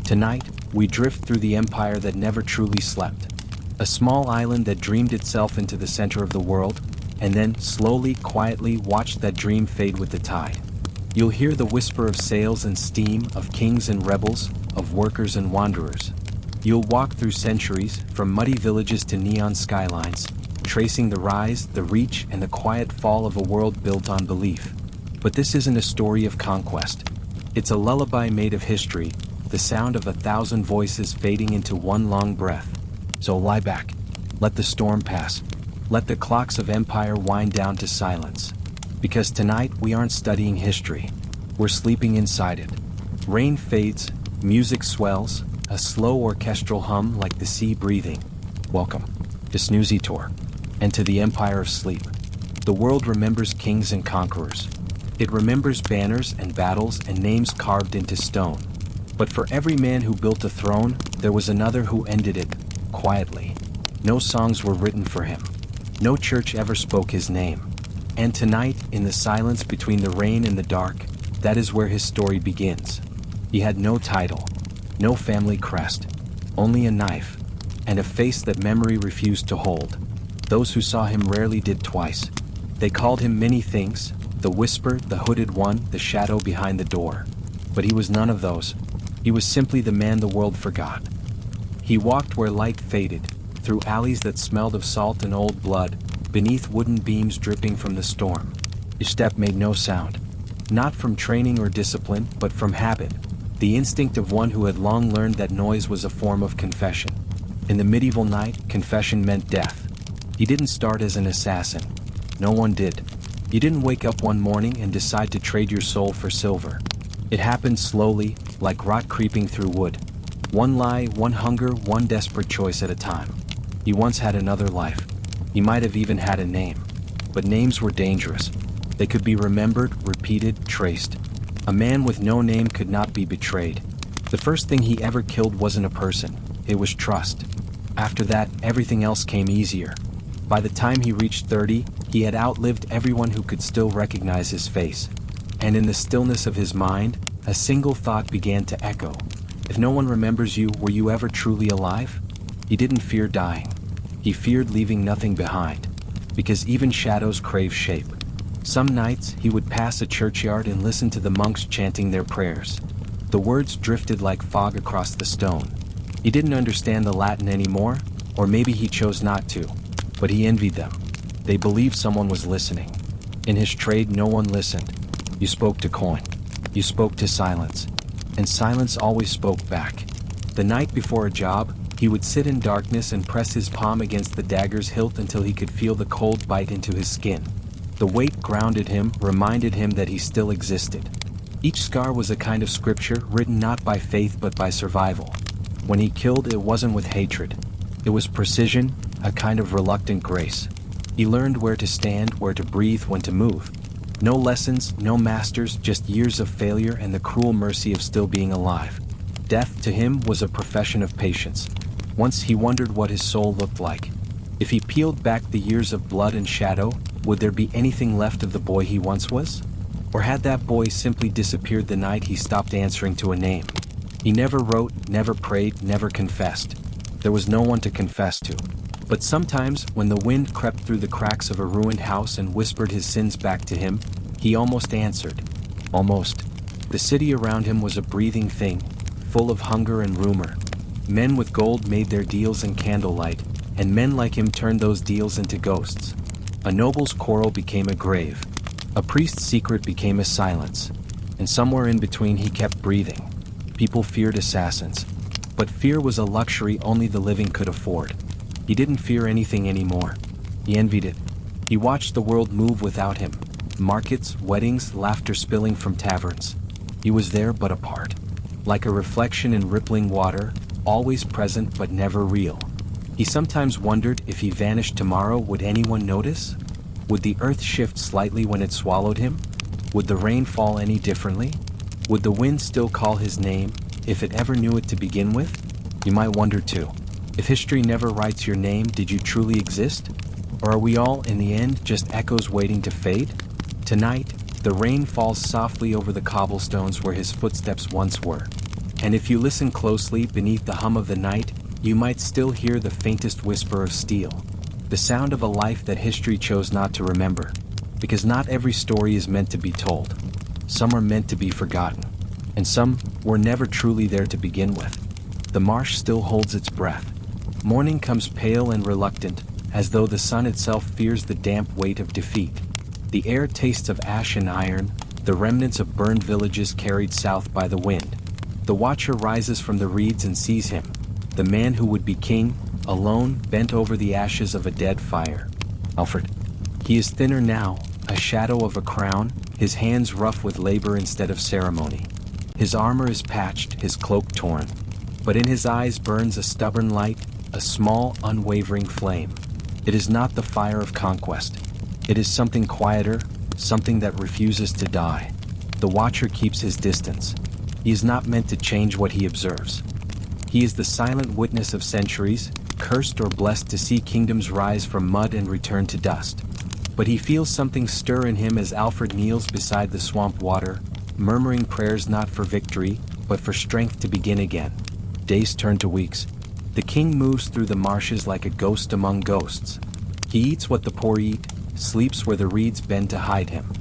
Tonight, we drift through the empire that never truly slept. A small island that dreamed itself into the center of the world, and then, slowly, quietly, watched that dream fade with the tide. You'll hear the whisper of sails and steam, of kings and rebels, of workers and wanderers. You'll walk through centuries, from muddy villages to neon skylines, tracing the rise, the reach, and the quiet fall of a world built on belief. But this isn't a story of conquest. It's a lullaby made of history, the sound of 1,000 voices fading into one long breath. So lie back. Let the storm pass. Let the clocks of empire wind down to silence. Because tonight we aren't studying history. We're sleeping inside it. Rain fades, music swells, a slow orchestral hum like the sea breathing. Welcome to Snoozy Tour, and to the Empire of Sleep. The world remembers kings and conquerors. It remembers banners and battles and names carved into stone. But for every man who built a throne, there was another who ended it, quietly. No songs were written for him. No church ever spoke his name. And tonight, in the silence between the rain and the dark, that is where his story begins. He had no title, no family crest, only a knife, and a face that memory refused to hold. Those who saw him rarely did twice. They called him many things, the whisper, the hooded one, the shadow behind the door. But he was none of those. He was simply the man the world forgot. He walked where light faded, through alleys that smelled of salt and old blood, beneath wooden beams dripping from the storm. His step made no sound. Not from training or discipline, but from habit, the instinct of one who had long learned that noise was a form of confession. In the medieval night, confession meant death. He didn't start as an assassin. No one did. You didn't wake up one morning and decide to trade your soul for silver. It happened slowly, like rot creeping through wood. One lie, one hunger, one desperate choice at a time. He once had another life. He might have even had a name. But names were dangerous. They could be remembered, repeated, traced. A man with no name could not be betrayed. The first thing he ever killed wasn't a person. It was trust. After that, everything else came easier. By the time he reached 30, he had outlived everyone who could still recognize his face. And in the stillness of his mind, a single thought began to echo. If no one remembers you, were you ever truly alive? He didn't fear dying. He feared leaving nothing behind. Because even shadows crave shape. Some nights, he would pass a churchyard and listen to the monks chanting their prayers. The words drifted like fog across the stone. He didn't understand the Latin anymore, or maybe he chose not to. But he envied them. They believed someone was listening. In his trade, no one listened. You spoke to coin. You spoke to silence. And silence always spoke back. The night before a job, he would sit in darkness and press his palm against the dagger's hilt until he could feel the cold bite into his skin. The weight grounded him, reminded him that he still existed. Each scar was a kind of scripture written not by faith but by survival. When he killed, it wasn't with hatred. It was precision, a kind of reluctant grace. He learned where to stand, where to breathe, when to move. No lessons, no masters, just years of failure and the cruel mercy of still being alive. Death, to him, was a profession of patience. Once he wondered what his soul looked like. If he peeled back the years of blood and shadow, would there be anything left of the boy he once was? Or had that boy simply disappeared the night he stopped answering to a name? He never wrote, never prayed, never confessed. There was no one to confess to. But sometimes, when the wind crept through the cracks of a ruined house and whispered his sins back to him, he almost answered. Almost. The city around him was a breathing thing, full of hunger and rumor. Men with gold made their deals in candlelight, and men like him turned those deals into ghosts. A noble's quarrel became a grave. A priest's secret became a silence. And somewhere in between he kept breathing. People feared assassins. But fear was a luxury only the living could afford. He didn't fear anything anymore. He envied it. He watched the world move without him. Markets, weddings, laughter spilling from taverns. He was there but apart. Like a reflection in rippling water, always present but never real. He sometimes wondered if he vanished tomorrow, would anyone notice? Would the earth shift slightly when it swallowed him? Would the rain fall any differently? Would the wind still call his name, if it ever knew it to begin with? You might wonder too. If history never writes your name, did you truly exist? Or are we all, in the end, just echoes waiting to fade? Tonight, the rain falls softly over the cobblestones where his footsteps once were. And if you listen closely beneath the hum of the night, you might still hear the faintest whisper of steel. The sound of a life that history chose not to remember. Because not every story is meant to be told. Some are meant to be forgotten. And some were never truly there to begin with. The marsh still holds its breath. Morning comes pale and reluctant, as though the sun itself fears the damp weight of defeat. The air tastes of ash and iron, the remnants of burned villages carried south by the wind. The watcher rises from the reeds and sees him, the man who would be king, alone, bent over the ashes of a dead fire. Alfred. He is thinner now, a shadow of a crown, his hands rough with labor instead of ceremony. His armor is patched, his cloak torn. But in his eyes burns a stubborn light, a small, unwavering flame. It is not the fire of conquest. It is something quieter, something that refuses to die. The watcher keeps his distance. He is not meant to change what he observes. He is the silent witness of centuries, cursed or blessed to see kingdoms rise from mud and return to dust. But he feels something stir in him as Alfred kneels beside the swamp water, murmuring prayers not for victory, but for strength to begin again. Days turn to weeks. The king moves through the marshes like a ghost among ghosts. He eats what the poor eat, sleeps where the reeds bend to hide him.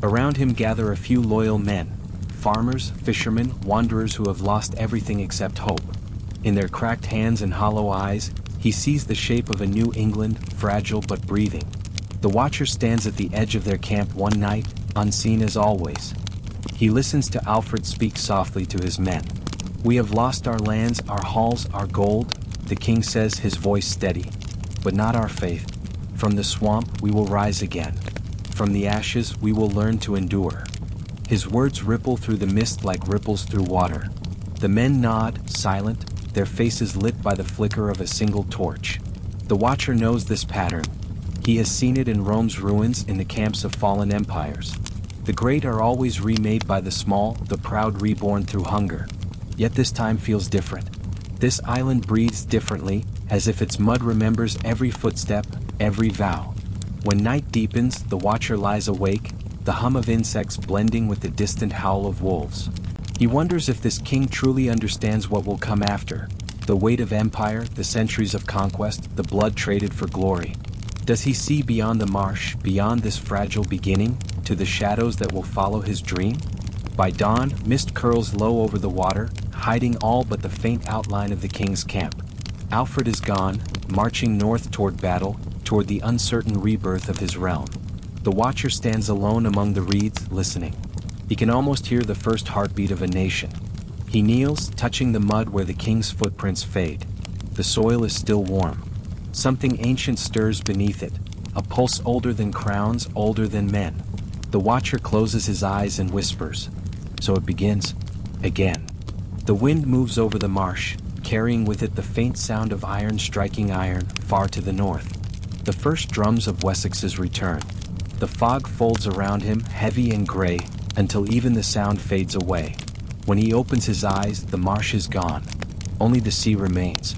Around him gather a few loyal men, farmers, fishermen, wanderers who have lost everything except hope. In their cracked hands and hollow eyes, he sees the shape of a New England, fragile but breathing. The watcher stands at the edge of their camp one night, unseen as always. He listens to Alfred speak softly to his men. "We have lost our lands, our halls, our gold," the king says, his voice steady. "But not our faith. From the swamp we will rise again. From the ashes we will learn to endure." His words ripple through the mist like ripples through water. The men nod, silent, their faces lit by the flicker of a single torch. The watcher knows this pattern. He has seen it in Rome's ruins, in the camps of fallen empires. The great are always remade by the small, the proud reborn through hunger. Yet this time feels different. This island breathes differently, as if its mud remembers every footstep, every vow. When night deepens, the watcher lies awake, the hum of insects blending with the distant howl of wolves. He wonders if this king truly understands what will come after. The weight of empire, the centuries of conquest, the blood traded for glory. Does he see beyond the marsh, beyond this fragile beginning, to the shadows that will follow his dream? By dawn, mist curls low over the water, hiding all but the faint outline of the king's camp. Alfred is gone, marching north toward battle, toward the uncertain rebirth of his realm. The watcher stands alone among the reeds, listening. He can almost hear the first heartbeat of a nation. He kneels, touching the mud where the king's footprints fade. The soil is still warm. Something ancient stirs beneath it, a pulse older than crowns, older than men. The watcher closes his eyes and whispers. So it begins. Again. The wind moves over the marsh, carrying with it the faint sound of iron striking iron, far to the north. The first drums of Wessex's return. The fog folds around him, heavy and gray, until even the sound fades away. When he opens his eyes, the marsh is gone. Only the sea remains.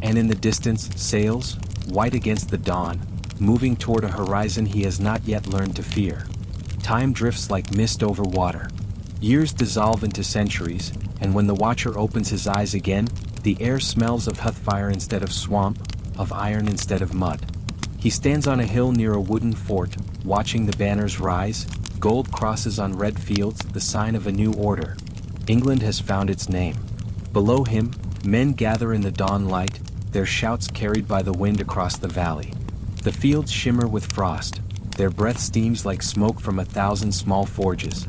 And in the distance, sails, white against the dawn, moving toward a horizon he has not yet learned to fear. Time drifts like mist over water. Years dissolve into centuries, and when the watcher opens his eyes again, the air smells of heathfire instead of swamp, of iron instead of mud. He stands on a hill near a wooden fort, watching the banners rise, gold crosses on red fields, the sign of a new order. England has found its name. Below him, men gather in the dawn light, their shouts carried by the wind across the valley. The fields shimmer with frost, their breath steams like smoke from 1,000 small forges.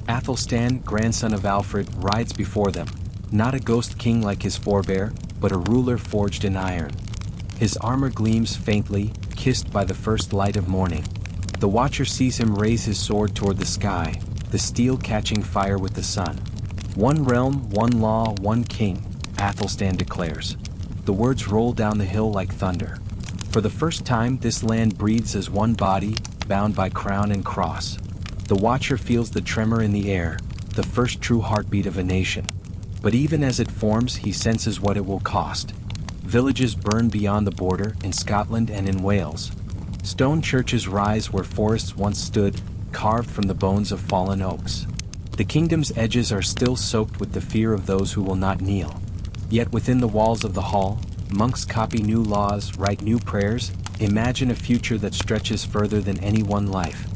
Athelstan, grandson of Alfred, rides before them, not a ghost king like his forebear, but a ruler forged in iron. His armor gleams faintly, kissed by the first light of morning. The watcher sees him raise his sword toward the sky, the steel catching fire with the sun. "One realm, one law, one king," Athelstan declares. The words roll down the hill like thunder. For the first time, this land breathes as one body, bound by crown and cross. The watcher feels the tremor in the air, the first true heartbeat of a nation. But even as it forms, he senses what it will cost. Villages burn beyond the border, in Scotland and in Wales. Stone churches rise where forests once stood, carved from the bones of fallen oaks. The kingdom's edges are still soaked with the fear of those who will not kneel. Yet within the walls of the hall, monks copy new laws, write new prayers, imagine a future that stretches further than any one life.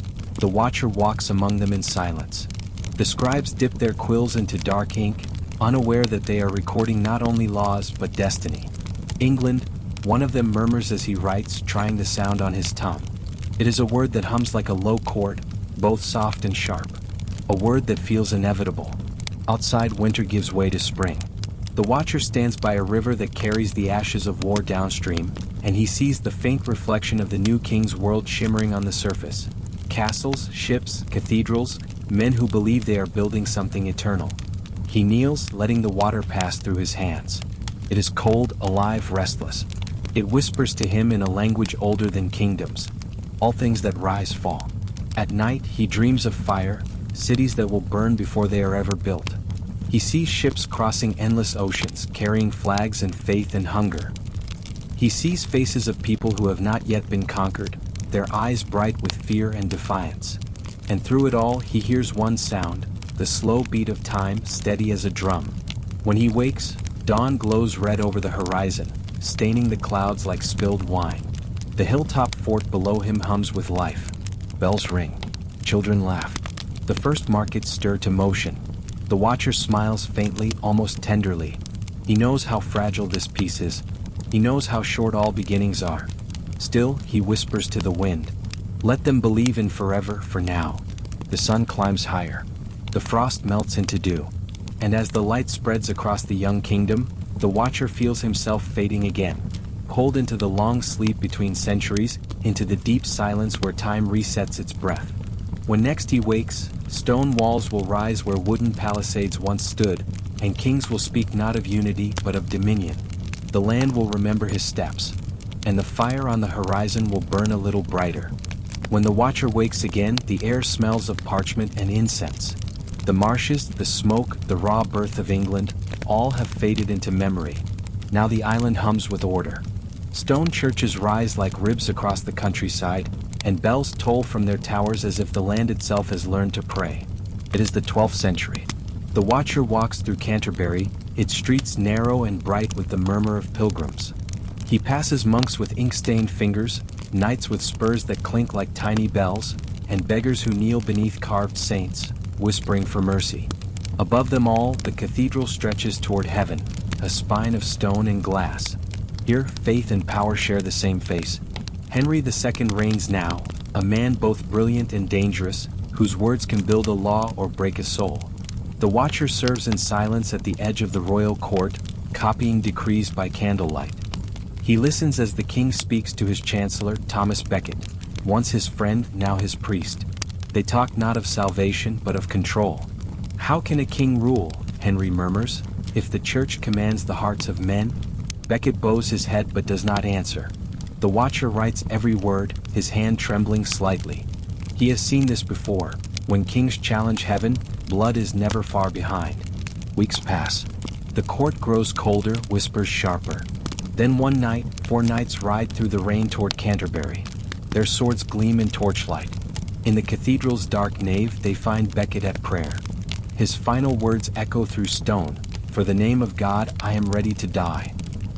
The watcher walks among them in silence. The scribes dip their quills into dark ink, unaware that they are recording not only laws but destiny. England, one of them murmurs as he writes, trying the sound on his tongue. It is a word that hums like a low chord, both soft and sharp. A word that feels inevitable. Outside, winter gives way to spring. The watcher stands by a river that carries the ashes of war downstream, and he sees the faint reflection of the new king's world shimmering on the surface. Castles, ships, cathedrals, men who believe they are building something eternal. He kneels, letting the water pass through his hands. It is cold, alive, restless. It whispers to him in a language older than kingdoms. All things that rise fall. At night, he dreams of fire, cities that will burn before they are ever built. He sees ships crossing endless oceans, carrying flags and faith and hunger. He sees faces of people who have not yet been conquered, their eyes bright with fear and defiance. And through it all, he hears one sound, the slow beat of time, steady as a drum. When he wakes, dawn glows red over the horizon, staining the clouds like spilled wine. The hilltop fort below him hums with life. Bells ring. Children laugh. The first markets stir to motion. The watcher smiles faintly, almost tenderly. He knows how fragile this peace is. He knows how short all beginnings are. Still, he whispers to the wind. Let them believe in forever, for now. The sun climbs higher. The frost melts into dew. And as the light spreads across the young kingdom, the watcher feels himself fading again, pulled into the long sleep between centuries, into the deep silence where time resets its breath. When next he wakes, stone walls will rise where wooden palisades once stood, and kings will speak not of unity but of dominion. The land will remember his steps, and the fire on the horizon will burn a little brighter. When the watcher wakes again, the air smells of parchment and incense. The marshes, the smoke, the raw birth of England, all have faded into memory. Now the island hums with order. Stone churches rise like ribs across the countryside, and bells toll from their towers as if the land itself has learned to pray. It is the 12th century. The watcher walks through Canterbury, its streets narrow and bright with the murmur of pilgrims. He passes monks with ink-stained fingers, knights with spurs that clink like tiny bells, and beggars who kneel beneath carved saints, whispering for mercy. Above them all, the cathedral stretches toward heaven, a spine of stone and glass. Here, faith and power share the same face. Henry II reigns now, a man both brilliant and dangerous, whose words can build a law or break a soul. The watcher serves in silence at the edge of the royal court, copying decrees by candlelight. He listens as the king speaks to his chancellor, Thomas Becket, once his friend, now his priest. They talk not of salvation but of control. How can a king rule, Henry murmurs, if the church commands the hearts of men? Becket bows his head but does not answer. The watcher writes every word, his hand trembling slightly. He has seen this before. When kings challenge heaven, blood is never far behind. Weeks pass. The court grows colder, whispers sharper. Then one night, 4 knights ride through the rain toward Canterbury. Their swords gleam in torchlight. In the cathedral's dark nave, they find Becket at prayer. His final words echo through stone, "For the name of God, I am ready to die."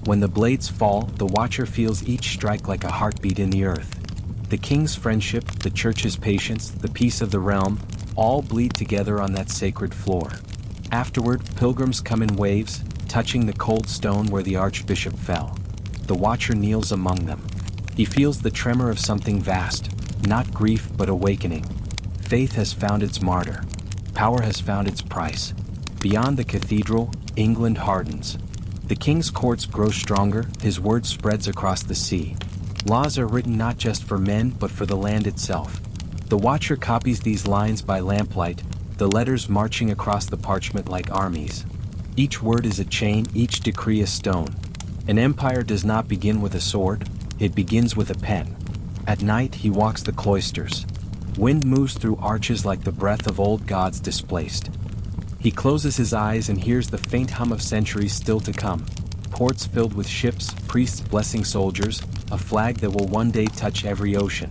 When the blades fall, the watcher feels each strike like a heartbeat in the earth. The king's friendship, the church's patience, the peace of the realm, all bleed together on that sacred floor. Afterward, pilgrims come in waves, touching the cold stone where the archbishop fell. The watcher kneels among them. He feels the tremor of something vast, not grief but awakening. Faith has found its martyr. Power has found its price. Beyond the cathedral, England hardens. The king's courts grow stronger, his word spreads across the sea. Laws are written not just for men but for the land itself. The watcher copies these lines by lamplight, the letters marching across the parchment like armies. Each word is a chain, each decree a stone. An empire does not begin with a sword, it begins with a pen. At night he walks the cloisters. Wind moves through arches like the breath of old gods displaced. He closes his eyes and hears the faint hum of centuries still to come. Ports filled with ships, priests blessing soldiers, a flag that will one day touch every ocean.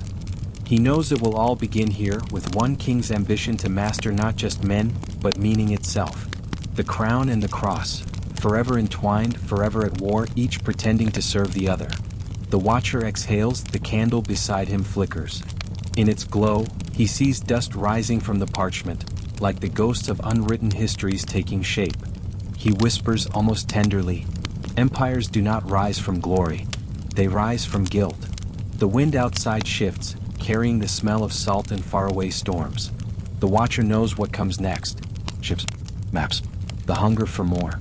He knows it will all begin here with one king's ambition to master not just men, but meaning itself. The crown and the cross, forever entwined, forever at war, each pretending to serve the other. The watcher exhales, the candle beside him flickers. In its glow, he sees dust rising from the parchment, like the ghosts of unwritten histories taking shape. He whispers almost tenderly, "Empires do not rise from glory. They rise from guilt." The wind outside shifts, carrying the smell of salt and faraway storms. The watcher knows what comes next. Ships, maps, the hunger for more.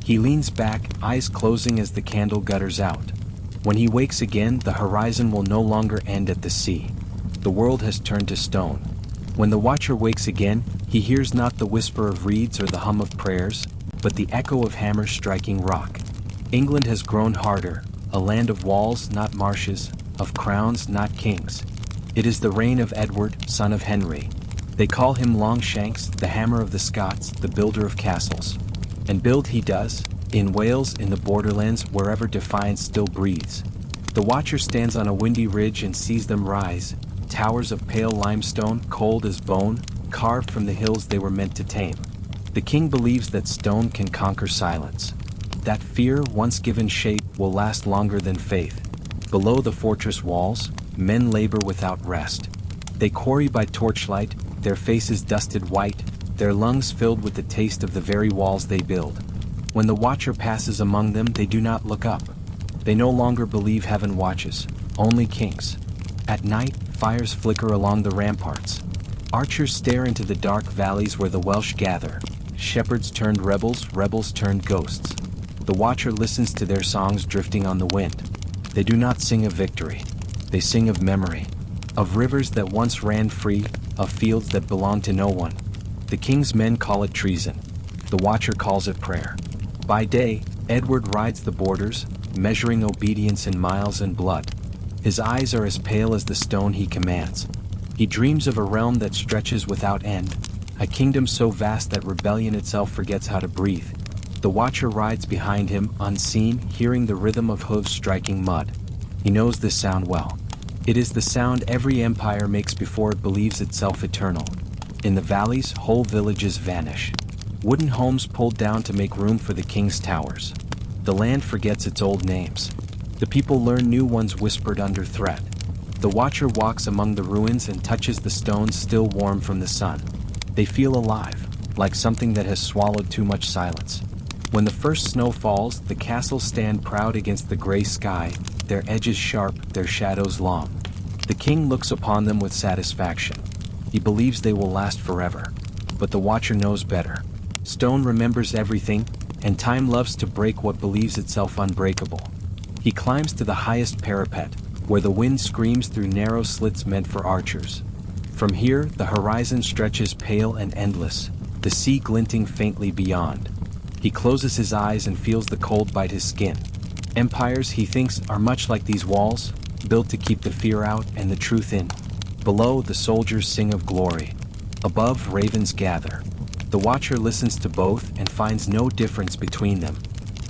He leans back, eyes closing as the candle gutters out. When he wakes again, the horizon will no longer end at the sea. The world has turned to stone. When the watcher wakes again, he hears not the whisper of reeds or the hum of prayers, but the echo of hammers striking rock. England has grown harder, a land of walls, not marshes, of crowns, not kings. It is the reign of Edward, son of Henry. They call him Longshanks, the hammer of the Scots, the builder of castles. And build he does, in Wales, in the borderlands, wherever defiance still breathes. The watcher stands on a windy ridge and sees them rise, towers of pale limestone, cold as bone, carved from the hills they were meant to tame. The king believes that stone can conquer silence. That fear, once given shape, will last longer than faith. Below the fortress walls, men labor without rest. They quarry by torchlight, their faces dusted white, their lungs filled with the taste of the very walls they build. When the watcher passes among them, they do not look up. They no longer believe heaven watches, only kings. At night, fires flicker along the ramparts. Archers stare into the dark valleys where the Welsh gather. Shepherds turned rebels, rebels turned ghosts. The watcher listens to their songs drifting on the wind. They do not sing of victory. They sing of memory. Of rivers that once ran free, of fields that belonged to no one. The king's men call it treason. The watcher calls it prayer. By day, Edward rides the borders, measuring obedience in miles and blood. His eyes are as pale as the stone he commands. He dreams of a realm that stretches without end, a kingdom so vast that rebellion itself forgets how to breathe. The watcher rides behind him, unseen, hearing the rhythm of hooves striking mud. He knows this sound well. It is the sound every empire makes before it believes itself eternal. In the valleys, whole villages vanish. Wooden homes pulled down to make room for the king's towers. The land forgets its old names. The people learn new ones whispered under threat. The watcher walks among the ruins and touches the stones still warm from the sun. They feel alive, like something that has swallowed too much silence. When the first snow falls, the castles stand proud against the gray sky, their edges sharp, their shadows long. The king looks upon them with satisfaction. He believes they will last forever. But the watcher knows better. Stone remembers everything, and time loves to break what believes itself unbreakable. He climbs to the highest parapet, where the wind screams through narrow slits meant for archers. From here, the horizon stretches pale and endless, the sea glinting faintly beyond. He closes his eyes and feels the cold bite his skin. Empires, he thinks, are much like these walls, built to keep the fear out and the truth in. Below, the soldiers sing of glory. Above, ravens gather. The watcher listens to both and finds no difference between them.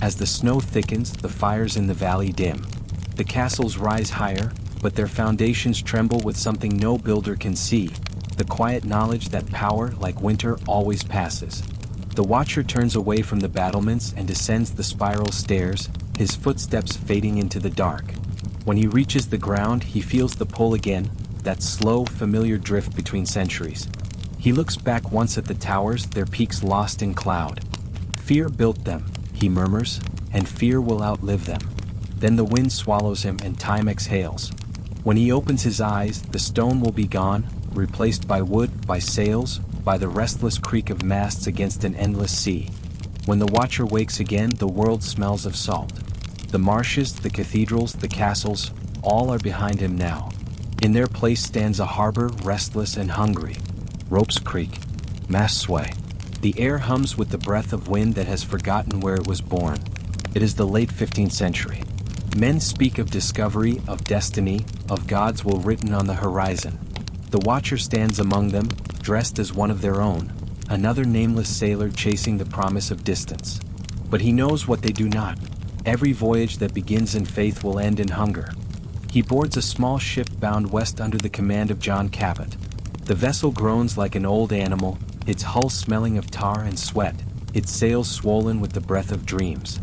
As the snow thickens, the fires in the valley dim. The castles rise higher, but their foundations tremble with something no builder can see, the quiet knowledge that power, like winter, always passes. The watcher turns away from the battlements and descends the spiral stairs, his footsteps fading into the dark. When he reaches the ground, he feels the pull again, that slow, familiar drift between centuries. He looks back once at the towers, their peaks lost in cloud. Fear built them, he murmurs, and fear will outlive them. Then the wind swallows him and time exhales. When he opens his eyes, the stone will be gone, replaced by wood, by sails, by the restless creak of masts against an endless sea. When the watcher wakes again, the world smells of salt. The marshes, the cathedrals, the castles, all are behind him now. In their place stands a harbor, restless and hungry. Ropes creak, masts sway. The air hums with the breath of wind that has forgotten where it was born. It is the late 15th century. Men speak of discovery, of destiny, of God's will written on the horizon. The watcher stands among them, dressed as one of their own, another nameless sailor chasing the promise of distance. But he knows what they do not. Every voyage that begins in faith will end in hunger. He boards a small ship bound west under the command of John Cabot. The vessel groans like an old animal, its hull smelling of tar and sweat, its sails swollen with the breath of dreams.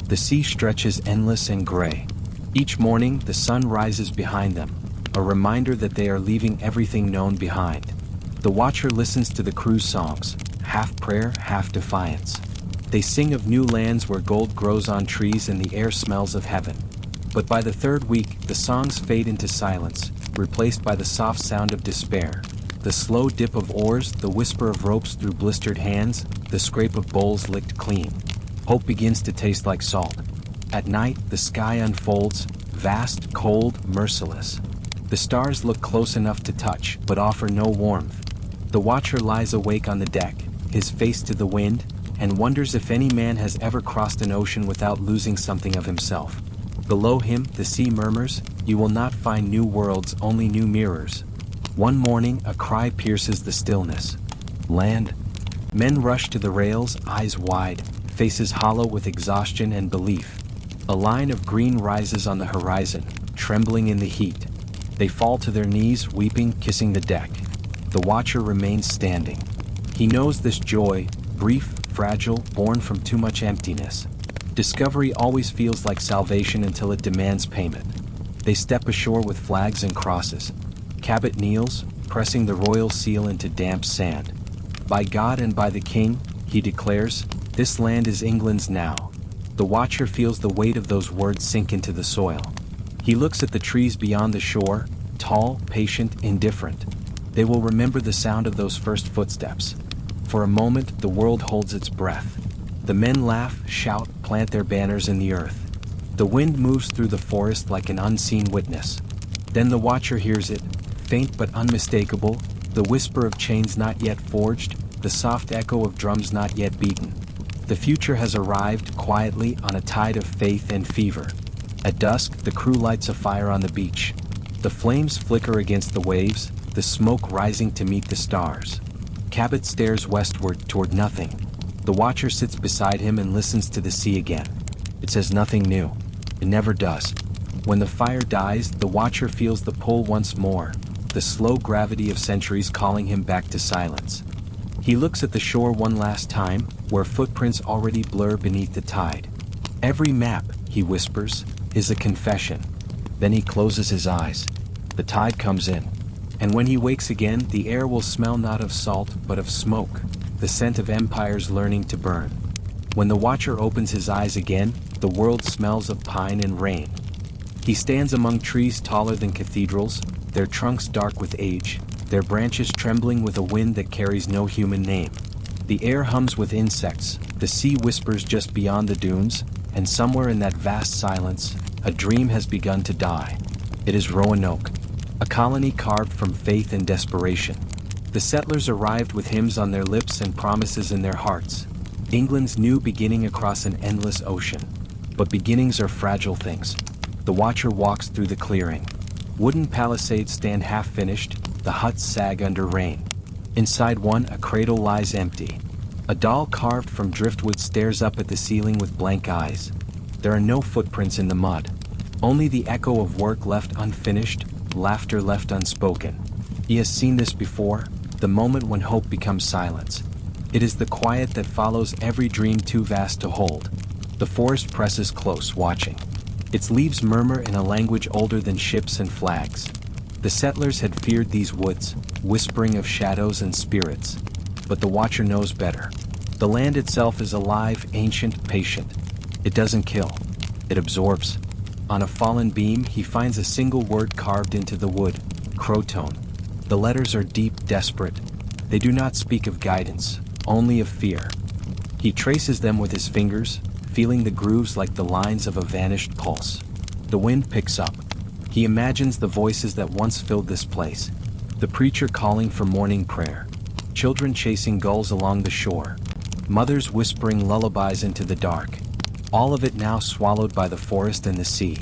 The sea stretches endless and gray. Each morning, the sun rises behind them, a reminder that they are leaving everything known behind. The watcher listens to the crew's songs, half prayer, half defiance. They sing of new lands where gold grows on trees and the air smells of heaven. But by the third week, the songs fade into silence, replaced by the soft sound of despair. The slow dip of oars, the whisper of ropes through blistered hands, the scrape of bowls licked clean. Hope begins to taste like salt. At night, the sky unfolds, vast, cold, merciless. The stars look close enough to touch, but offer no warmth. The watcher lies awake on the deck, his face to the wind, and wonders if any man has ever crossed an ocean without losing something of himself. Below him, the sea murmurs, "You will not find new worlds, only new mirrors." One morning, a cry pierces the stillness. Land. Men rush to the rails, eyes wide, faces hollow with exhaustion and belief. A line of green rises on the horizon, trembling in the heat. They fall to their knees, weeping, kissing the deck. The watcher remains standing. He knows this joy, brief, fragile, born from too much emptiness. Discovery always feels like salvation until it demands payment. They step ashore with flags and crosses. Cabot kneels, pressing the royal seal into damp sand. "By God and by the King," he declares, "this land is England's now." The watcher feels the weight of those words sink into the soil. He looks at the trees beyond the shore, tall, patient, indifferent. They will remember the sound of those first footsteps. For a moment, the world holds its breath. The men laugh, shout, plant their banners in the earth. The wind moves through the forest like an unseen witness. Then the watcher hears it, faint but unmistakable, the whisper of chains not yet forged, the soft echo of drums not yet beaten. The future has arrived quietly on a tide of faith and fever. At dusk, the crew lights a fire on the beach. The flames flicker against the waves, the smoke rising to meet the stars. Cabot stares westward toward nothing. The watcher sits beside him and listens to the sea again. It says nothing new. It never does. When the fire dies, the watcher feels the pull once more, the slow gravity of centuries calling him back to silence. He looks at the shore one last time, where footprints already blur beneath the tide. "Every map," he whispers, "is a confession." Then he closes his eyes. The tide comes in. And when he wakes again, the air will smell not of salt, but of smoke, the scent of empires learning to burn. When the watcher opens his eyes again, the world smells of pine and rain. He stands among trees taller than cathedrals, their trunks dark with age, their branches trembling with a wind that carries no human name. The air hums with insects, the sea whispers just beyond the dunes, and somewhere in that vast silence, a dream has begun to die. It is Roanoke, a colony carved from faith and desperation. The settlers arrived with hymns on their lips and promises in their hearts. England's new beginning across an endless ocean. But beginnings are fragile things. The watcher walks through the clearing. Wooden palisades stand half-finished, the huts sag under rain. Inside one, a cradle lies empty. A doll carved from driftwood stares up at the ceiling with blank eyes. There are no footprints in the mud. Only the echo of work left unfinished, laughter left unspoken. He has seen this before, the moment when hope becomes silence. It is the quiet that follows every dream too vast to hold. The forest presses close, watching. Its leaves murmur in a language older than ships and flags. The settlers had feared these woods, whispering of shadows and spirits. But the watcher knows better. The land itself is alive, ancient, patient. It doesn't kill. It absorbs. On a fallen beam, he finds a single word carved into the wood, Crotone. The letters are deep, desperate. They do not speak of guidance, only of fear. He traces them with his fingers, feeling the grooves like the lines of a vanished pulse. The wind picks up. He imagines the voices that once filled this place. The preacher calling for morning prayer. Children chasing gulls along the shore. Mothers whispering lullabies into the dark. All of it now swallowed by the forest and the sea.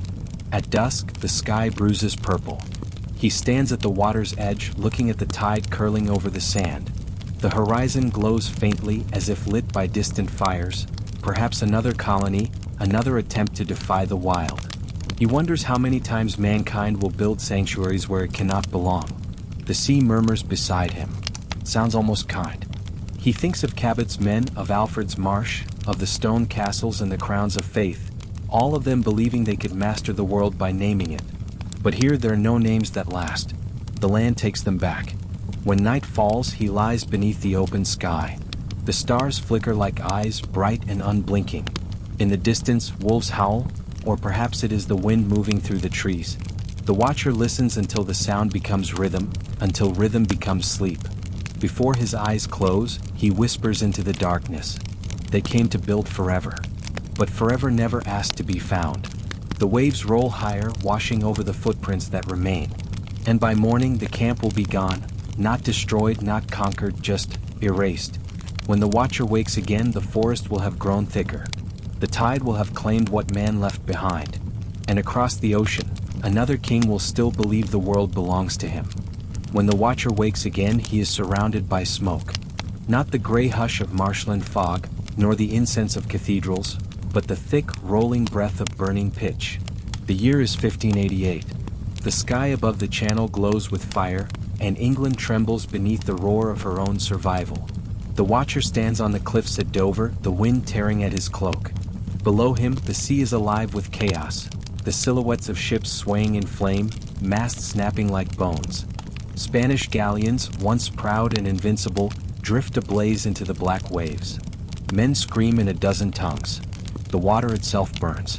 At dusk, the sky bruises purple. He stands at the water's edge, looking at the tide curling over the sand. The horizon glows faintly as if lit by distant fires, perhaps another colony, another attempt to defy the wild. He wonders how many times mankind will build sanctuaries where it cannot belong. The sea murmurs beside him. Sounds almost kind. He thinks of Cabot's men, of Alfred's marsh, of the stone castles and the crowns of faith, all of them believing they could master the world by naming it. But here there are no names that last. The land takes them back. When night falls, he lies beneath the open sky. The stars flicker like eyes, bright and unblinking. In the distance, wolves howl, or perhaps it is the wind moving through the trees. The watcher listens until the sound becomes rhythm, until rhythm becomes sleep. Before his eyes close, he whispers into the darkness. They came to build forever. But forever never asked to be found. The waves roll higher, washing over the footprints that remain. And by morning the camp will be gone, not destroyed, not conquered, just erased. When the watcher wakes again, the forest will have grown thicker. The tide will have claimed what man left behind. And across the ocean, another king will still believe the world belongs to him. When the watcher wakes again, he is surrounded by smoke. Not the gray hush of marshland fog, nor the incense of cathedrals, but the thick, rolling breath of burning pitch. The year is 1588. The sky above the channel glows with fire, and England trembles beneath the roar of her own survival. The watcher stands on the cliffs at Dover, the wind tearing at his cloak. Below him, the sea is alive with chaos, the silhouettes of ships swaying in flame, masts snapping like bones. Spanish galleons, once proud and invincible, drift ablaze into the black waves. Men scream in a dozen tongues. The water itself burns.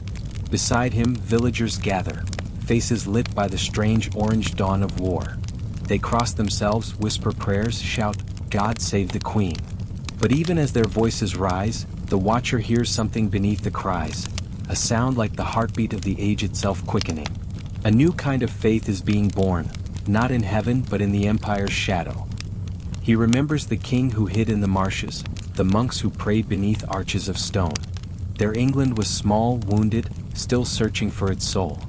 Beside him, villagers gather, faces lit by the strange orange dawn of war. They cross themselves, whisper prayers, shout, "God save the Queen." But even as their voices rise, the watcher hears something beneath the cries, a sound like the heartbeat of the age itself quickening. A new kind of faith is being born, not in heaven but in the empire's shadow. He remembers the king who hid in the marshes, the monks who prayed beneath arches of stone. Their England was small, wounded, still searching for its soul.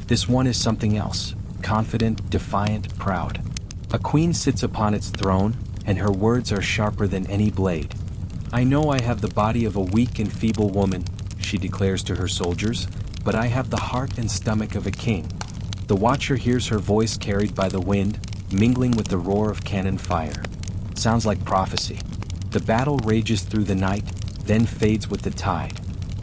This one is something else, confident, defiant, proud. A queen sits upon its throne, and her words are sharper than any blade. "I know I have the body of a weak and feeble woman," she declares to her soldiers, "but I have the heart and stomach of a king." The watcher hears her voice carried by the wind, mingling with the roar of cannon fire. Sounds like prophecy. The battle rages through the night, then fades with the tide.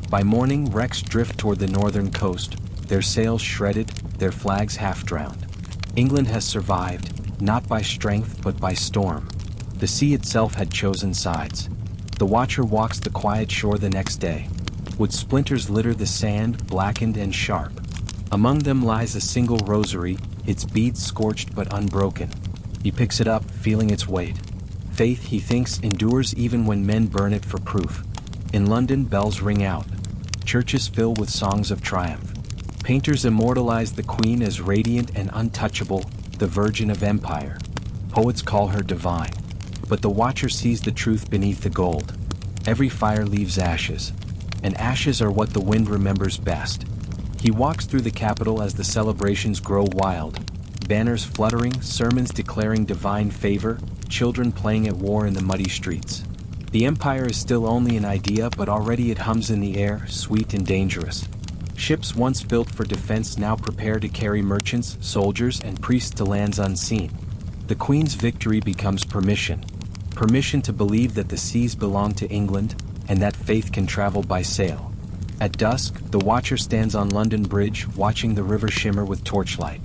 By morning, wrecks drift toward the northern coast, their sails shredded, their flags half-drowned. England has survived, not by strength but by storm. The sea itself had chosen sides. The watcher walks the quiet shore the next day. Wood splinters litter the sand, blackened and sharp. Among them lies a single rosary, its beads scorched but unbroken. He picks it up, feeling its weight. Faith, he thinks, endures even when men burn it for proof. In London, bells ring out. Churches fill with songs of triumph. Painters immortalize the Queen as radiant and untouchable, the Virgin of Empire. Poets call her divine. But the watcher sees the truth beneath the gold. Every fire leaves ashes. And ashes are what the wind remembers best. He walks through the capital as the celebrations grow wild. Banners fluttering, sermons declaring divine favor, children playing at war in the muddy streets. The empire is still only an idea, but already it hums in the air, sweet and dangerous. Ships once built for defense now prepare to carry merchants, soldiers, and priests to lands unseen. The Queen's victory becomes permission. Permission to believe that the seas belong to England, and that faith can travel by sail. At dusk, the watcher stands on London Bridge, watching the river shimmer with torchlight.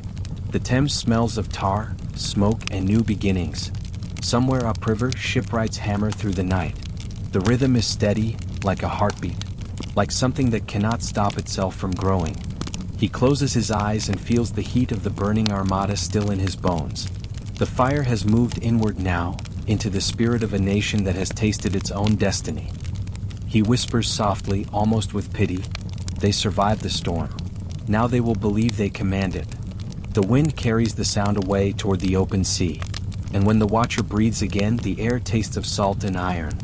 The Thames smells of tar, smoke, and new beginnings. Somewhere upriver, shipwrights hammer through the night. The rhythm is steady, like a heartbeat, like something that cannot stop itself from growing. He closes his eyes and feels the heat of the burning armada still in his bones. The fire has moved inward now, into the spirit of a nation that has tasted its own destiny. He whispers softly, almost with pity, "They survived the storm. Now they will believe they command it." The wind carries the sound away toward the open sea. And when the watcher breathes again, the air tastes of salt and iron.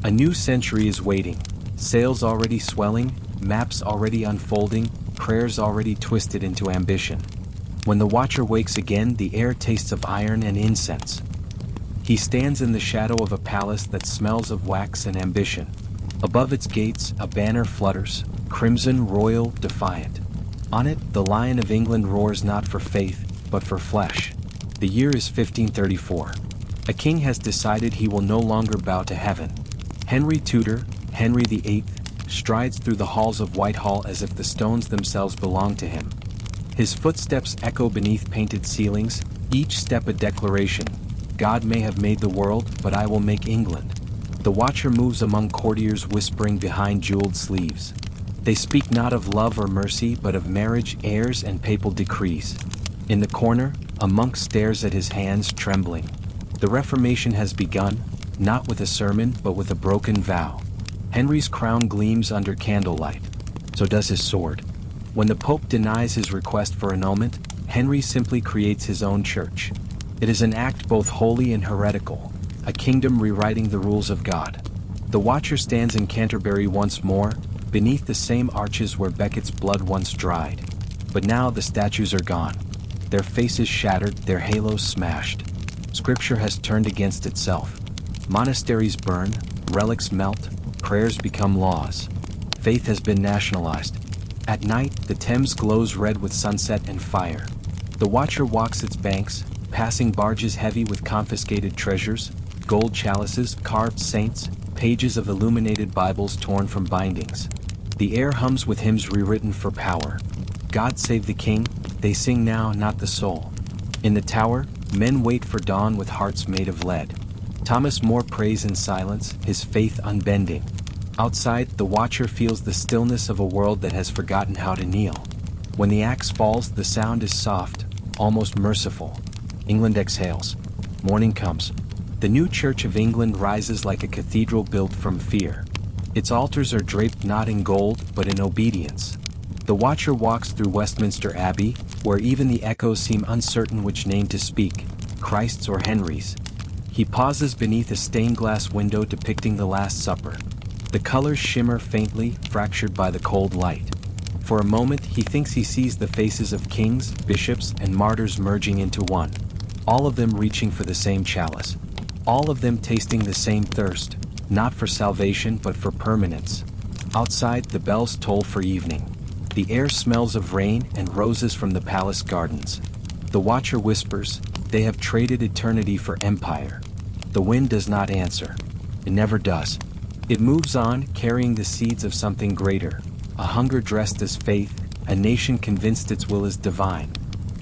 A new century is waiting. Sails already swelling, maps already unfolding, prayers already twisted into ambition. When the watcher wakes again, the air tastes of iron and incense. He stands in the shadow of a palace that smells of wax and ambition. Above its gates, a banner flutters, crimson, royal, defiant. On it, the Lion of England roars not for faith, but for flesh. The year is 1534. A king has decided he will no longer bow to heaven. Henry Tudor, Henry VIII, strides through the halls of Whitehall as if the stones themselves belong to him. His footsteps echo beneath painted ceilings, each step a declaration. God may have made the world, but I will make England. The watcher moves among courtiers whispering behind jeweled sleeves. They speak not of love or mercy, but of marriage, heirs, and papal decrees. In the corner, a monk stares at his hands, trembling. The Reformation has begun, not with a sermon, but with a broken vow. Henry's crown gleams under candlelight. So does his sword. When the Pope denies his request for annulment, Henry simply creates his own church. It is an act both holy and heretical, a kingdom rewriting the rules of God. The watcher stands in Canterbury once more, beneath the same arches where Becket's blood once dried. But now the statues are gone. Their faces shattered, their halos smashed. Scripture has turned against itself. Monasteries burn, relics melt, prayers become laws. Faith has been nationalized. At night, the Thames glows red with sunset and fire. The watcher walks its banks, passing barges heavy with confiscated treasures, gold chalices, carved saints, pages of illuminated Bibles torn from bindings. The air hums with hymns rewritten for power. God save the King, they sing now, not the soul. In the tower, men wait for dawn with hearts made of lead. Thomas More prays in silence, his faith unbending. Outside, the watcher feels the stillness of a world that has forgotten how to kneel. When the axe falls, the sound is soft, almost merciful. England exhales. Morning comes. The new Church of England rises like a cathedral built from fear. Its altars are draped not in gold, but in obedience. The watcher walks through Westminster Abbey, where even the echoes seem uncertain which name to speak, Christ's or Henry's. He pauses beneath a stained glass window depicting the Last Supper. The colors shimmer faintly, fractured by the cold light. For a moment, he thinks he sees the faces of kings, bishops, and martyrs merging into one. All of them reaching for the same chalice. All of them tasting the same thirst, not for salvation but for permanence. Outside, the bells toll for evening. The air smells of rain and roses from the palace gardens. The watcher whispers, they have traded eternity for empire. The wind does not answer. It never does. It moves on, carrying the seeds of something greater, a hunger dressed as faith, a nation convinced its will is divine.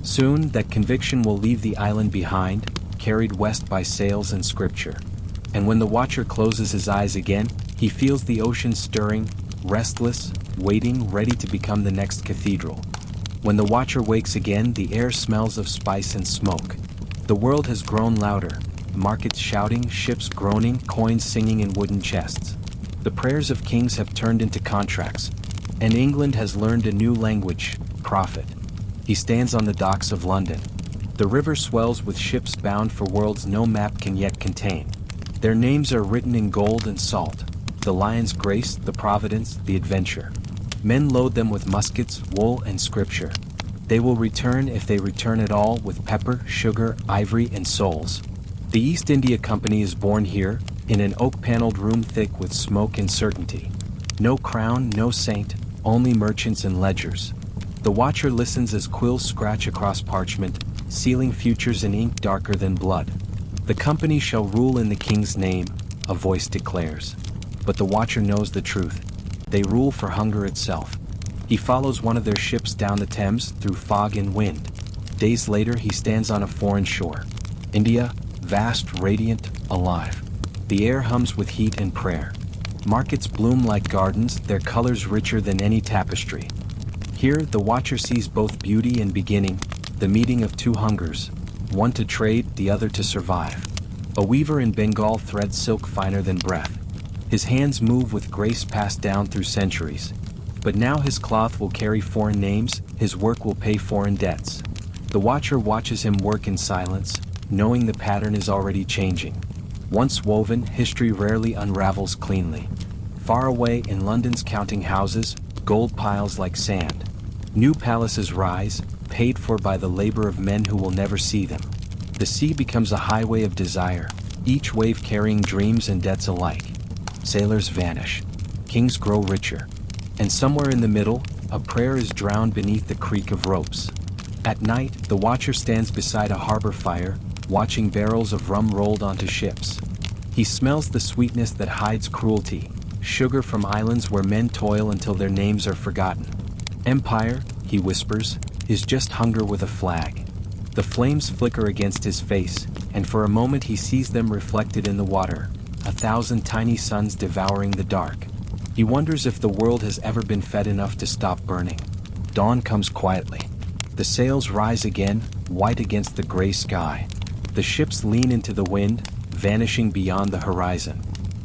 Soon, that conviction will leave the island behind, carried west by sails and scripture. And when the watcher closes his eyes again, he feels the ocean stirring, restless, waiting, ready to become the next cathedral. When the watcher wakes again, the air smells of spice and smoke. The world has grown louder, markets shouting, ships groaning, coins singing in wooden chests. The prayers of kings have turned into contracts, and England has learned a new language, prophet. He stands on the docks of London. The river swells with ships bound for worlds no map can yet contain. Their names are written in gold and salt, the Lion's Grace, the Providence, the Adventure. Men load them with muskets, wool, and scripture. They will return, if they return at all, with pepper, sugar, ivory, and souls. The East India Company is born here, in an oak-paneled room thick with smoke and certainty. No crown, no saint, only merchants and ledgers. The watcher listens as quills scratch across parchment, sealing futures in ink darker than blood. The company shall rule in the king's name, a voice declares. But the watcher knows the truth. They rule for hunger itself. He follows one of their ships down the Thames through fog and wind. Days later, he stands on a foreign shore. India, vast, radiant, alive. The air hums with heat and prayer. Markets bloom like gardens, their colors richer than any tapestry. Here, the watcher sees both beauty and beginning, the meeting of two hungers, one to trade, the other to survive. A weaver in Bengal threads silk finer than breath. His hands move with grace passed down through centuries. But now his cloth will carry foreign names, his work will pay foreign debts. The watcher watches him work in silence, knowing the pattern is already changing. Once woven, history rarely unravels cleanly. Far away in London's counting houses, gold piles like sand. New palaces rise, paid for by the labor of men who will never see them. The sea becomes a highway of desire, each wave carrying dreams and debts alike. Sailors vanish. Kings grow richer. And somewhere in the middle, a prayer is drowned beneath the creak of ropes. At night, the watcher stands beside a harbor fire, watching barrels of rum rolled onto ships. He smells the sweetness that hides cruelty, sugar from islands where men toil until their names are forgotten. Empire, he whispers, is just hunger with a flag. The flames flicker against his face, and for a moment he sees them reflected in the water, 1,000 tiny suns devouring the dark. He wonders if the world has ever been fed enough to stop burning. Dawn comes quietly. The sails rise again, white against the gray sky. The ships lean into the wind, vanishing beyond the horizon.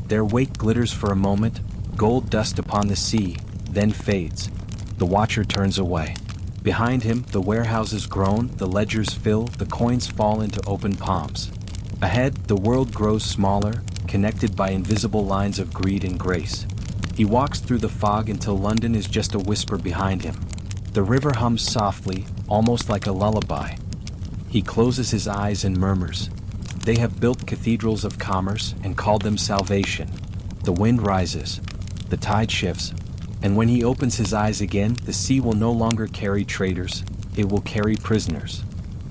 Their wake glitters for a moment, gold dust upon the sea, then fades. The watcher turns away. Behind him, the warehouses groan, the ledgers fill, the coins fall into open palms. Ahead, the world grows smaller, connected by invisible lines of greed and grace. He walks through the fog until London is just a whisper behind him. The river hums softly, almost like a lullaby. He closes his eyes and murmurs. They have built cathedrals of commerce and called them salvation. The wind rises. The tide shifts. And when he opens his eyes again, the sea will no longer carry traders, it will carry prisoners.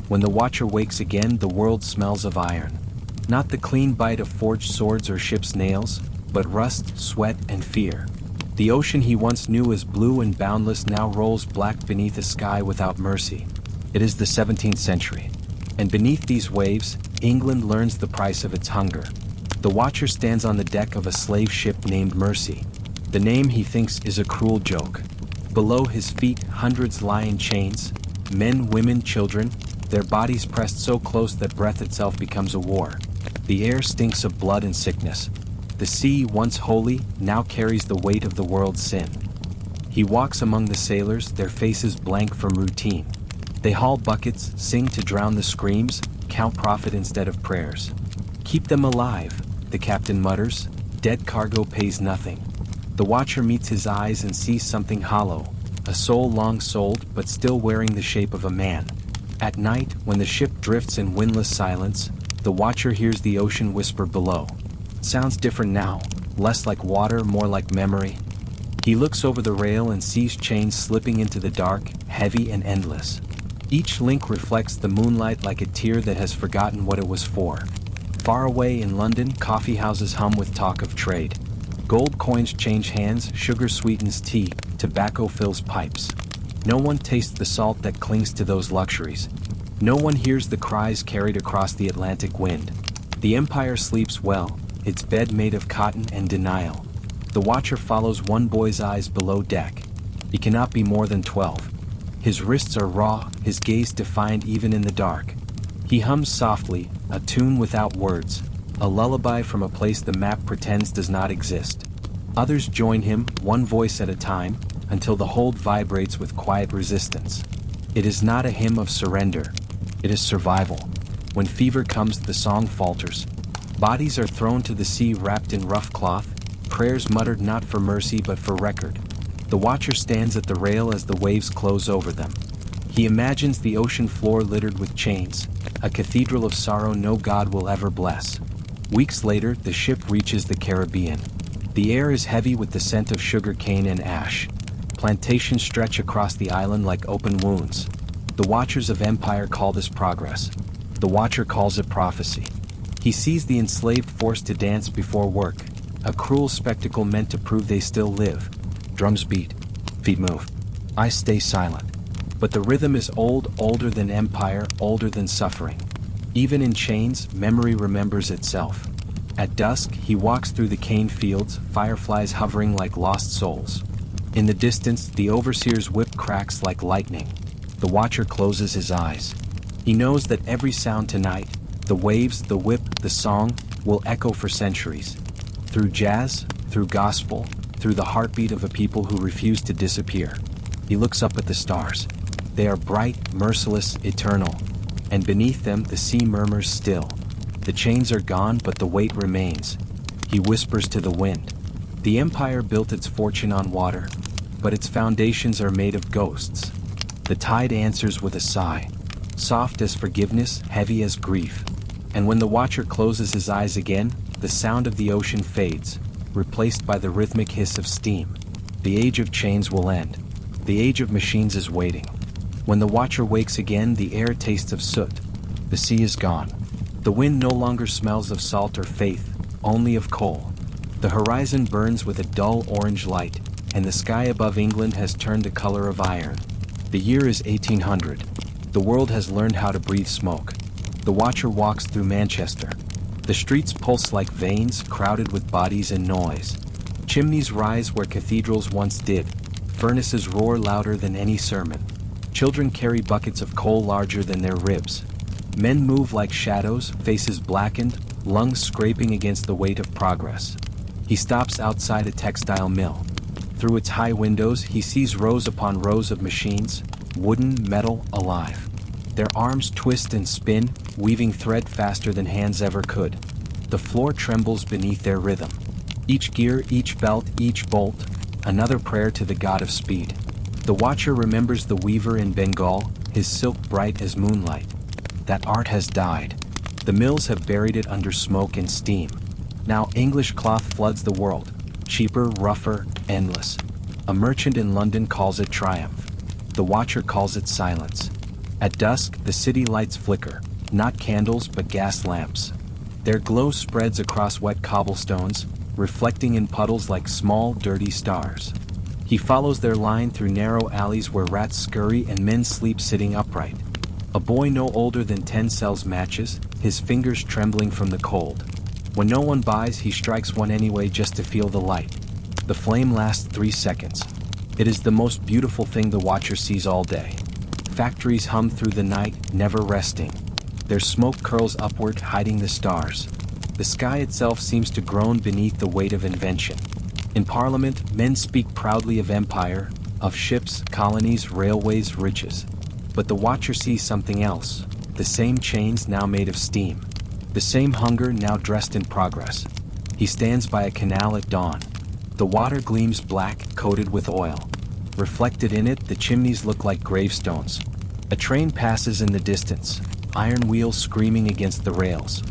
When the watcher wakes again, the world smells of iron. Not the clean bite of forged swords or ship's nails, but rust, sweat, and fear. The ocean he once knew as blue and boundless now rolls black beneath a sky without mercy. It is the 17th century. And beneath these waves, England learns the price of its hunger. The watcher stands on the deck of a slave ship named Mercy. The name he thinks is a cruel joke. Below his feet, hundreds lie in chains, men, women, children, their bodies pressed so close that breath itself becomes a war. The air stinks of blood and sickness. The sea, once holy, now carries the weight of the world's sin. He walks among the sailors, their faces blank from routine. They haul buckets, sing to drown the screams, count profit instead of prayers. Keep them alive, the captain mutters. Dead cargo pays nothing. The watcher meets his eyes and sees something hollow, a soul long sold but still wearing the shape of a man. At night, when the ship drifts in windless silence, the watcher hears the ocean whisper below. Sounds different now, less like water, more like memory. He looks over the rail and sees chains slipping into the dark, heavy and endless. Each link reflects the moonlight like a tear that has forgotten what it was for. Far away in London, coffee houses hum with talk of trade. Gold coins change hands, sugar sweetens tea, tobacco fills pipes. No one tastes the salt that clings to those luxuries. No one hears the cries carried across the Atlantic wind. The empire sleeps well, its bed made of cotton and denial. The watcher follows one boy's eyes below deck. He cannot be more than 12. His wrists are raw, his gaze defiant even in the dark. He hums softly, a tune without words, a lullaby from a place the map pretends does not exist. Others join him, one voice at a time, until the hold vibrates with quiet resistance. It is not a hymn of surrender. It is survival. When fever comes, the song falters. Bodies are thrown to the sea wrapped in rough cloth, prayers muttered not for mercy but for record. The watcher stands at the rail as the waves close over them. He imagines the ocean floor littered with chains, a cathedral of sorrow no God will ever bless. Weeks later, the ship reaches the Caribbean. The air is heavy with the scent of sugar cane and ash. Plantations stretch across the island like open wounds. The watchers of empire call this progress. The watcher calls it prophecy. He sees the enslaved forced to dance before work, a cruel spectacle meant to prove they still live. Drums beat, feet move. I stay silent. But the rhythm is old, older than empire, older than suffering. Even in chains, memory remembers itself. At dusk, he walks through the cane fields, fireflies hovering like lost souls. In the distance, the overseer's whip cracks like lightning. The watcher closes his eyes. He knows that every sound tonight, the waves, the whip, the song, will echo for centuries. Through jazz, through gospel, through the heartbeat of a people who refuse to disappear. He looks up at the stars. They are bright, merciless, eternal. And beneath them, the sea murmurs still. The chains are gone, but the weight remains. He whispers to the wind. The empire built its fortune on water, but its foundations are made of ghosts. The tide answers with a sigh, soft as forgiveness, heavy as grief. And when the watcher closes his eyes again, the sound of the ocean fades, replaced by the rhythmic hiss of steam. The age of chains will end. The age of machines is waiting. When the watcher wakes again, the air tastes of soot. The sea is gone. The wind no longer smells of salt or faith, only of coal. The horizon burns with a dull orange light, and the sky above England has turned the color of iron. The year is 1800. The world has learned how to breathe smoke. The watcher walks through Manchester. The streets pulse like veins, crowded with bodies and noise. Chimneys rise where cathedrals once did. Furnaces roar louder than any sermon. Children carry buckets of coal larger than their ribs. Men move like shadows, faces blackened, lungs scraping against the weight of progress. He stops outside a textile mill. Through its high windows, he sees rows upon rows of machines, wooden, metal, alive. Their arms twist and spin, weaving thread faster than hands ever could. The floor trembles beneath their rhythm. Each gear, each belt, each bolt, another prayer to the god of speed. The watcher remembers the weaver in Bengal, his silk bright as moonlight. That art has died. The mills have buried it under smoke and steam. Now English cloth floods the world, cheaper, rougher, endless. A merchant in London calls it triumph. The watcher calls it silence. At dusk, the city lights flicker, not candles but gas lamps. Their glow spreads across wet cobblestones, reflecting in puddles like small, dirty stars. He follows their line through narrow alleys where rats scurry and men sleep sitting upright. A boy no older than 10 sells matches, his fingers trembling from the cold. When no one buys, he strikes one anyway just to feel the light. The flame lasts 3 seconds. It is the most beautiful thing the watcher sees all day. Factories hum through the night, never resting. Their smoke curls upward, hiding the stars. The sky itself seems to groan beneath the weight of invention. In Parliament, men speak proudly of empire, of ships, colonies, railways, riches. But the watcher sees something else, the same chains now made of steam. The same hunger now dressed in progress. He stands by a canal at dawn. The water gleams black, coated with oil. Reflected in it, the chimneys look like gravestones. A train passes in the distance, iron wheels screaming against the rails.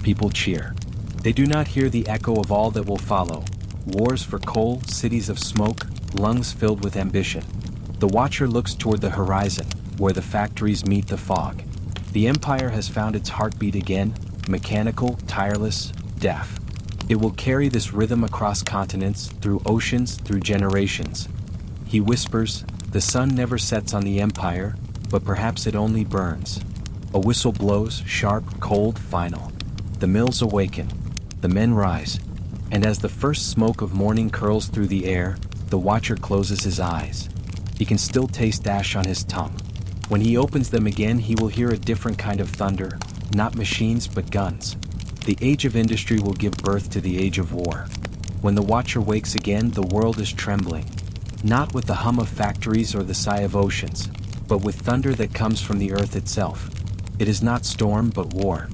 People cheer. They do not hear the echo of all that will follow. Wars for coal, cities of smoke, lungs filled with ambition. The watcher looks toward the horizon, where the factories meet the fog. The empire has found its heartbeat again, mechanical, tireless, deaf. It will carry this rhythm across continents, through oceans, through generations. He whispers, the sun never sets on the empire, but perhaps it only burns. A whistle blows, sharp, cold, final. The mills awaken. The men rise. And as the first smoke of morning curls through the air, the watcher closes his eyes. He can still taste ash on his tongue. When he opens them again, he will hear a different kind of thunder, not machines but guns. The age of industry will give birth to the age of war. When the watcher wakes again, the world is trembling. Not with the hum of factories or the sigh of oceans, but with thunder that comes from the earth itself. It is not storm but war.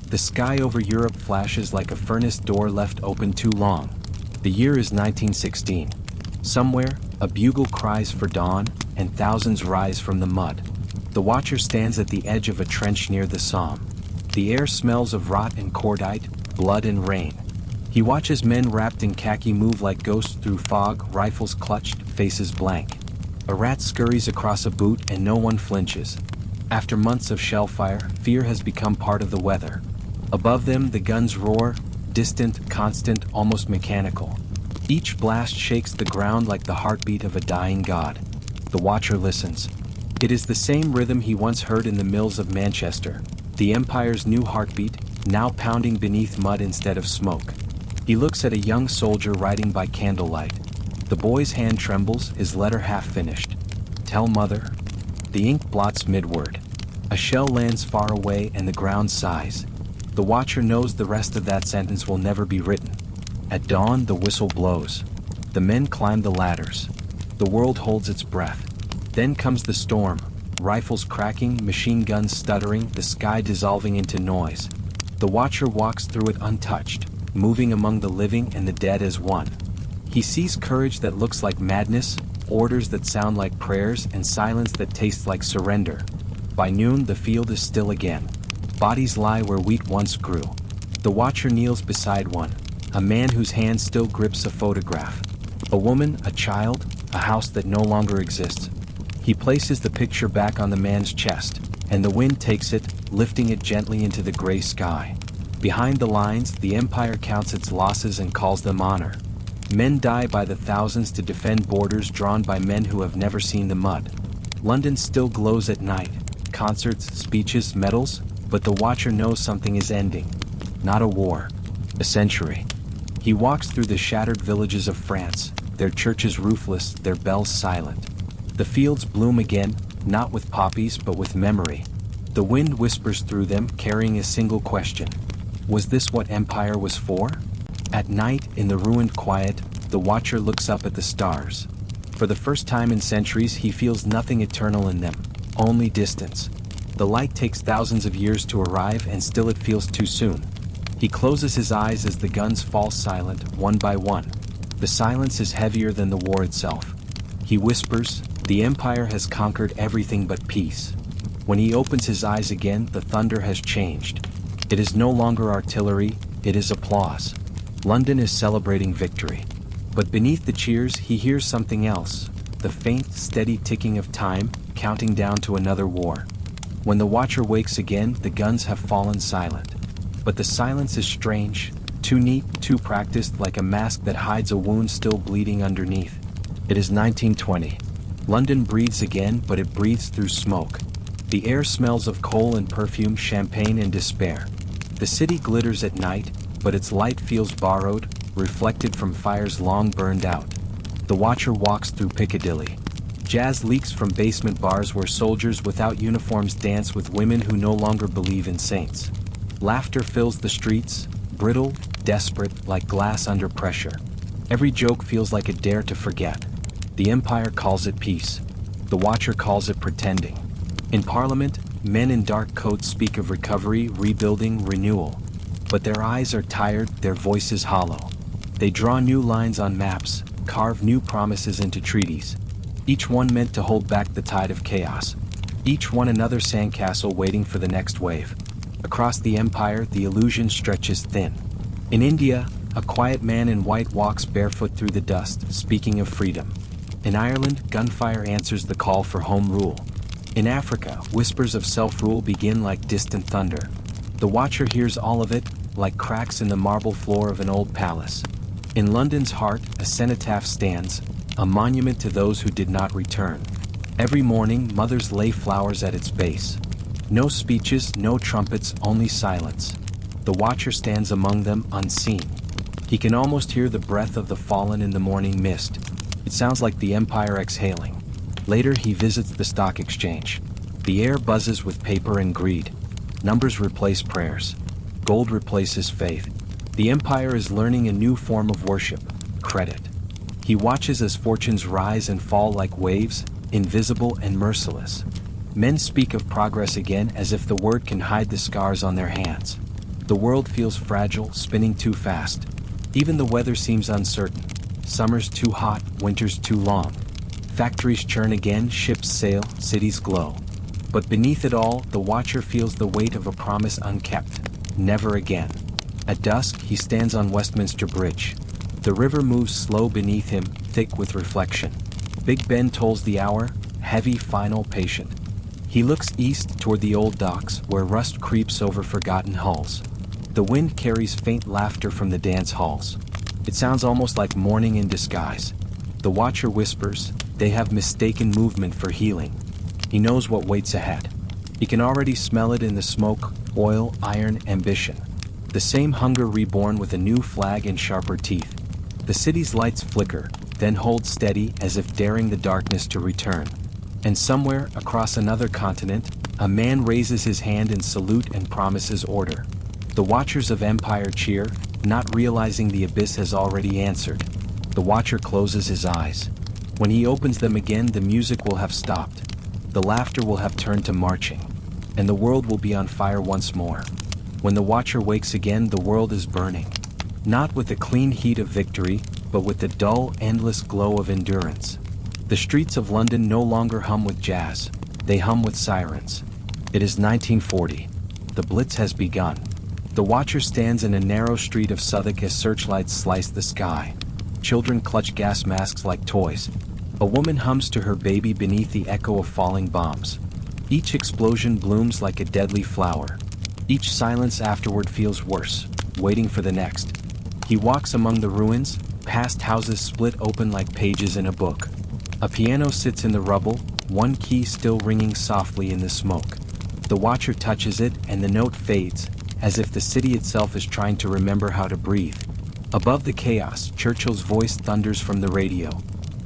The sky over Europe flashes like a furnace door left open too long. The year is 1916. Somewhere, a bugle cries for dawn, and thousands rise from the mud. The watcher stands at the edge of a trench near the Somme. The air smells of rot and cordite, blood and rain. He watches men wrapped in khaki move like ghosts through fog, rifles clutched, faces blank. A rat scurries across a boot and no one flinches. After months of shell fire, fear has become part of the weather. Above them, the guns roar, distant, constant, almost mechanical. Each blast shakes the ground like the heartbeat of a dying god. The watcher listens. It is the same rhythm he once heard in the mills of Manchester, the empire's new heartbeat, now pounding beneath mud instead of smoke. He looks at a young soldier writing by candlelight. The boy's hand trembles, his letter half finished. Tell mother. The ink blots mid-word. A shell lands far away and the ground sighs. The watcher knows the rest of that sentence will never be written. At dawn, the whistle blows. The men climb the ladders. The world holds its breath. Then comes the storm, rifles cracking, machine guns stuttering, the sky dissolving into noise. The watcher walks through it untouched, moving among the living and the dead as one. He sees courage that looks like madness, orders that sound like prayers, and silence that tastes like surrender. By noon, the field is still again. Bodies lie where wheat once grew. The watcher kneels beside one, a man whose hand still grips a photograph. A woman, a child, a house that no longer exists. He places the picture back on the man's chest, and the wind takes it, lifting it gently into the gray sky. Behind the lines, the Empire counts its losses and calls them honor. Men die by the thousands to defend borders drawn by men who have never seen the mud. London still glows at night. Concerts, speeches, medals, but the watcher knows something is ending. Not a war. A century. He walks through the shattered villages of France, their churches roofless, their bells silent. The fields bloom again, not with poppies but with memory. The wind whispers through them, carrying a single question. Was this what empire was for? At night, in the ruined quiet, the watcher looks up at the stars. For the first time in centuries, he feels nothing eternal in them, only distance. The light takes thousands of years to arrive, and still it feels too soon. He closes his eyes as the guns fall silent, one by one. The silence is heavier than the war itself. He whispers, "The empire has conquered everything but peace." When he opens his eyes again, the thunder has changed. It is no longer artillery, it is applause. London is celebrating victory. But beneath the cheers, he hears something else, the faint, steady ticking of time, counting down to another war. When the watcher wakes again, the guns have fallen silent. But the silence is strange, too neat, too practiced, like a mask that hides a wound still bleeding underneath. It is 1920. London breathes again, but it breathes through smoke. The air smells of coal and perfume, champagne and despair. The city glitters at night, but its light feels borrowed, reflected from fires long burned out. The watcher walks through Piccadilly. Jazz leaks from basement bars where soldiers without uniforms dance with women who no longer believe in saints. Laughter fills the streets, brittle, desperate, like glass under pressure. Every joke feels like a dare to forget. The empire calls it peace. The watcher calls it pretending. In Parliament, men in dark coats speak of recovery, rebuilding, renewal. But their eyes are tired, their voices hollow. They draw new lines on maps, carve new promises into treaties. Each one meant to hold back the tide of chaos. Each one another sandcastle waiting for the next wave. Across the empire, the illusion stretches thin. In India, a quiet man in white walks barefoot through the dust, speaking of freedom. In Ireland, gunfire answers the call for home rule. In Africa, whispers of self-rule begin like distant thunder. The watcher hears all of it, like cracks in the marble floor of an old palace. In London's heart, a cenotaph stands, a monument to those who did not return. Every morning, mothers lay flowers at its base. No speeches, no trumpets, only silence. The watcher stands among them, unseen. He can almost hear the breath of the fallen in the morning mist. It sounds like the empire exhaling. Later, he visits the stock exchange. The air buzzes with paper and greed. Numbers replace prayers. Gold replaces faith. The empire is learning a new form of worship, credit. He watches as fortunes rise and fall like waves, invisible and merciless. Men speak of progress again as if the word can hide the scars on their hands. The world feels fragile, spinning too fast. Even the weather seems uncertain. Summers too hot, winters too long. Factories churn again, ships sail, cities glow. But beneath it all, the watcher feels the weight of a promise unkept. Never again. At dusk, he stands on Westminster Bridge. The river moves slow beneath him, thick with reflection. Big Ben tolls the hour, heavy, final, patient. He looks east toward the old docks, where rust creeps over forgotten hulls. The wind carries faint laughter from the dance halls. It sounds almost like mourning in disguise. The watcher whispers, they have mistaken movement for healing. He knows what waits ahead. He can already smell it in the smoke, oil, iron, ambition. The same hunger reborn with a new flag and sharper teeth. The city's lights flicker, then hold steady as if daring the darkness to return. And somewhere, across another continent, a man raises his hand in salute and promises order. The watchers of empire cheer, not realizing the abyss has already answered. The watcher closes his eyes. When he opens them again, the music will have stopped. The laughter will have turned to marching. And the world will be on fire once more. When the watcher wakes again, the world is burning. Not with the clean heat of victory, but with the dull, endless glow of endurance. The streets of London no longer hum with jazz. They hum with sirens. It is 1940. The Blitz has begun. The watcher stands in a narrow street of Southwark as searchlights slice the sky. Children clutch gas masks like toys. A woman hums to her baby beneath the echo of falling bombs. Each explosion blooms like a deadly flower. Each silence afterward feels worse, waiting for the next. He walks among the ruins, past houses split open like pages in a book. A piano sits in the rubble, one key still ringing softly in the smoke. The watcher touches it and the note fades, as if the city itself is trying to remember how to breathe. Above the chaos, Churchill's voice thunders from the radio.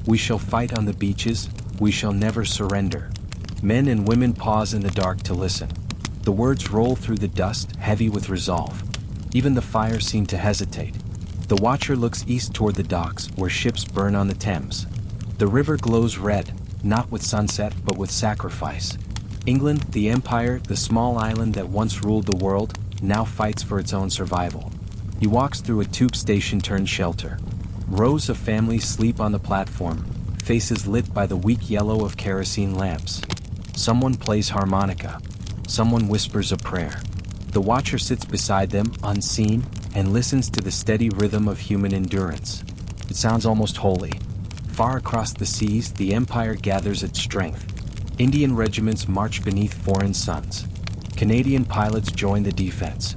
We shall fight on the beaches, we shall never surrender. Men and women pause in the dark to listen. The words roll through the dust, heavy with resolve. Even the fire seemed to hesitate. The watcher looks east toward the docks, where ships burn on the Thames. The river glows red, not with sunset but with sacrifice. England, the empire, the small island that once ruled the world, now fights for its own survival. He walks through a tube station turned shelter. Rows of families sleep on the platform, faces lit by the weak yellow of kerosene lamps. Someone plays harmonica. Someone whispers a prayer. The watcher sits beside them, unseen, and listens to the steady rhythm of human endurance. It sounds almost holy. Far across the seas, the empire gathers its strength. Indian regiments march beneath foreign suns. Canadian pilots join the defense.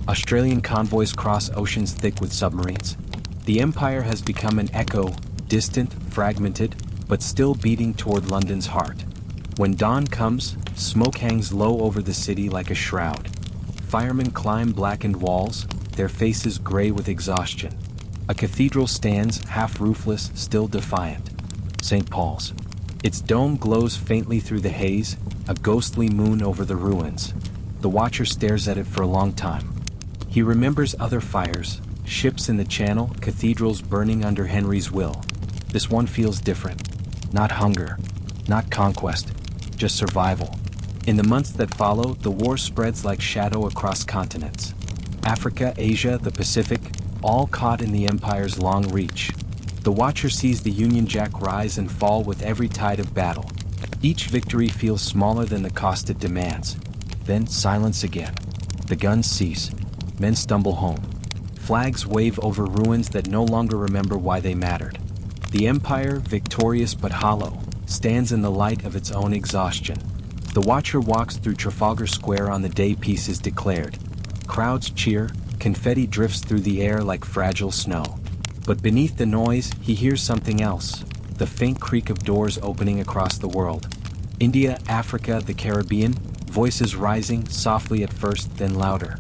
Australian convoys cross oceans thick with submarines. The empire has become an echo, distant, fragmented, but still beating toward London's heart. When dawn comes, smoke hangs low over the city like a shroud. Firemen climb blackened walls, their faces gray with exhaustion. A cathedral stands, half roofless, still defiant. St. Paul's. Its dome glows faintly through the haze, a ghostly moon over the ruins. The watcher stares at it for a long time. He remembers other fires, ships in the Channel, cathedrals burning under Henry's will. This one feels different. Not hunger, not conquest, just survival. In the months that follow, the war spreads like shadow across continents. Africa, Asia, the Pacific, all caught in the empire's long reach. The watcher sees the Union Jack rise and fall with every tide of battle. Each victory feels smaller than the cost it demands. Then silence again. The guns cease. Men stumble home. Flags wave over ruins that no longer remember why they mattered. The empire, victorious but hollow, stands in the light of its own exhaustion. The watcher walks through Trafalgar Square on the day peace is declared. Crowds cheer, confetti drifts through the air like fragile snow. But beneath the noise, he hears something else, the faint creak of doors opening across the world. India, Africa, the Caribbean, voices rising, softly at first, then louder.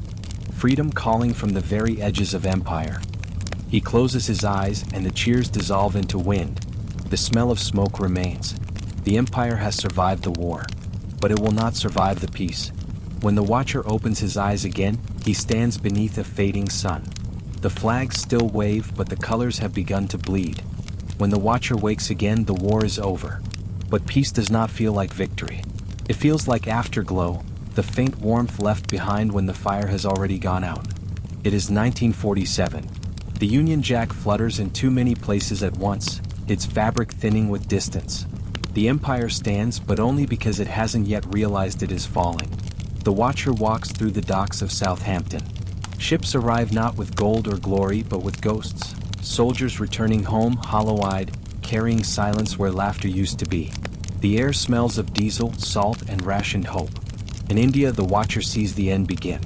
Freedom calling from the very edges of empire. He closes his eyes and the cheers dissolve into wind. The smell of smoke remains. The empire has survived the war, but it will not survive the peace. When the watcher opens his eyes again, he stands beneath a fading sun. The flags still wave, but the colors have begun to bleed. When the watcher wakes again, the war is over. But peace does not feel like victory. It feels like afterglow, the faint warmth left behind when the fire has already gone out. It is 1947. The Union Jack flutters in too many places at once, its fabric thinning with distance. The empire stands, but only because it hasn't yet realized it is falling. The watcher walks through the docks of Southampton. Ships arrive not with gold or glory, but with ghosts. Soldiers returning home, hollow-eyed, carrying silence where laughter used to be. The air smells of diesel, salt, and rationed hope. In India, the watcher sees the end begin.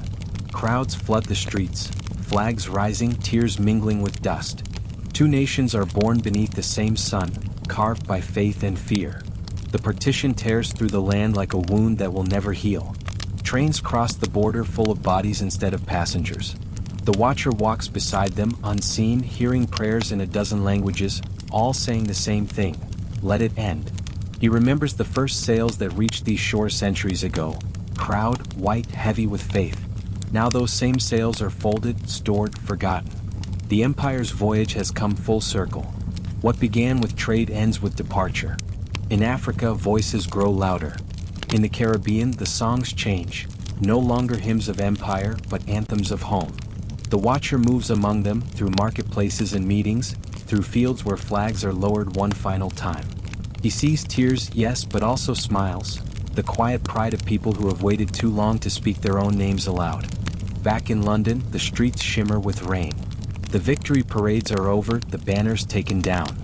Crowds flood the streets, flags rising, tears mingling with dust. Two nations are born beneath the same sun, carved by faith and fear. The partition tears through the land like a wound that will never heal. Trains cross the border full of bodies instead of passengers. The watcher walks beside them, unseen, hearing prayers in a dozen languages, all saying the same thing: let it end. He remembers the first sails that reached these shores centuries ago. Proud, white, heavy with faith. Now those same sails are folded, stored, forgotten. The empire's voyage has come full circle. What began with trade ends with departure. In Africa, voices grow louder. In the Caribbean, the songs change. No longer hymns of empire, but anthems of home. The watcher moves among them, through marketplaces and meetings, through fields where flags are lowered one final time. He sees tears, yes, but also smiles. The quiet pride of people who have waited too long to speak their own names aloud. Back in London, the streets shimmer with rain. The victory parades are over, the banners taken down.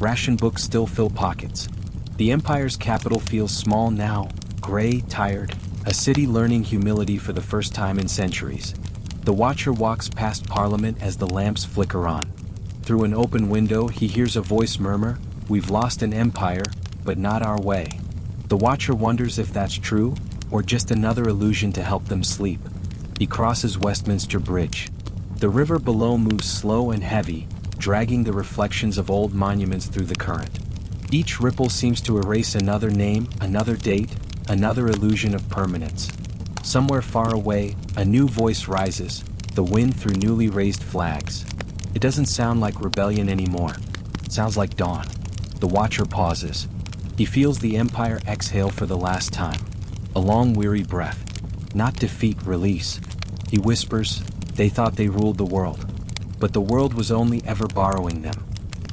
Ration books still fill pockets. The Empire's capital feels small now, gray, tired, a city learning humility for the first time in centuries. The Watcher walks past Parliament as the lamps flicker on. Through an open window he hears a voice murmur, "We've lost an empire, but not our way." The Watcher wonders if that's true, or just another illusion to help them sleep. He crosses Westminster Bridge. The river below moves slow and heavy, dragging the reflections of old monuments through the current. Each ripple seems to erase another name, another date, another illusion of permanence. Somewhere far away, a new voice rises, the wind through newly raised flags. It doesn't sound like rebellion anymore. It sounds like dawn. The Watcher pauses. He feels the Empire exhale for the last time. A long, weary breath. Not defeat, release. He whispers, "They thought they ruled the world. But the world was only ever borrowing them."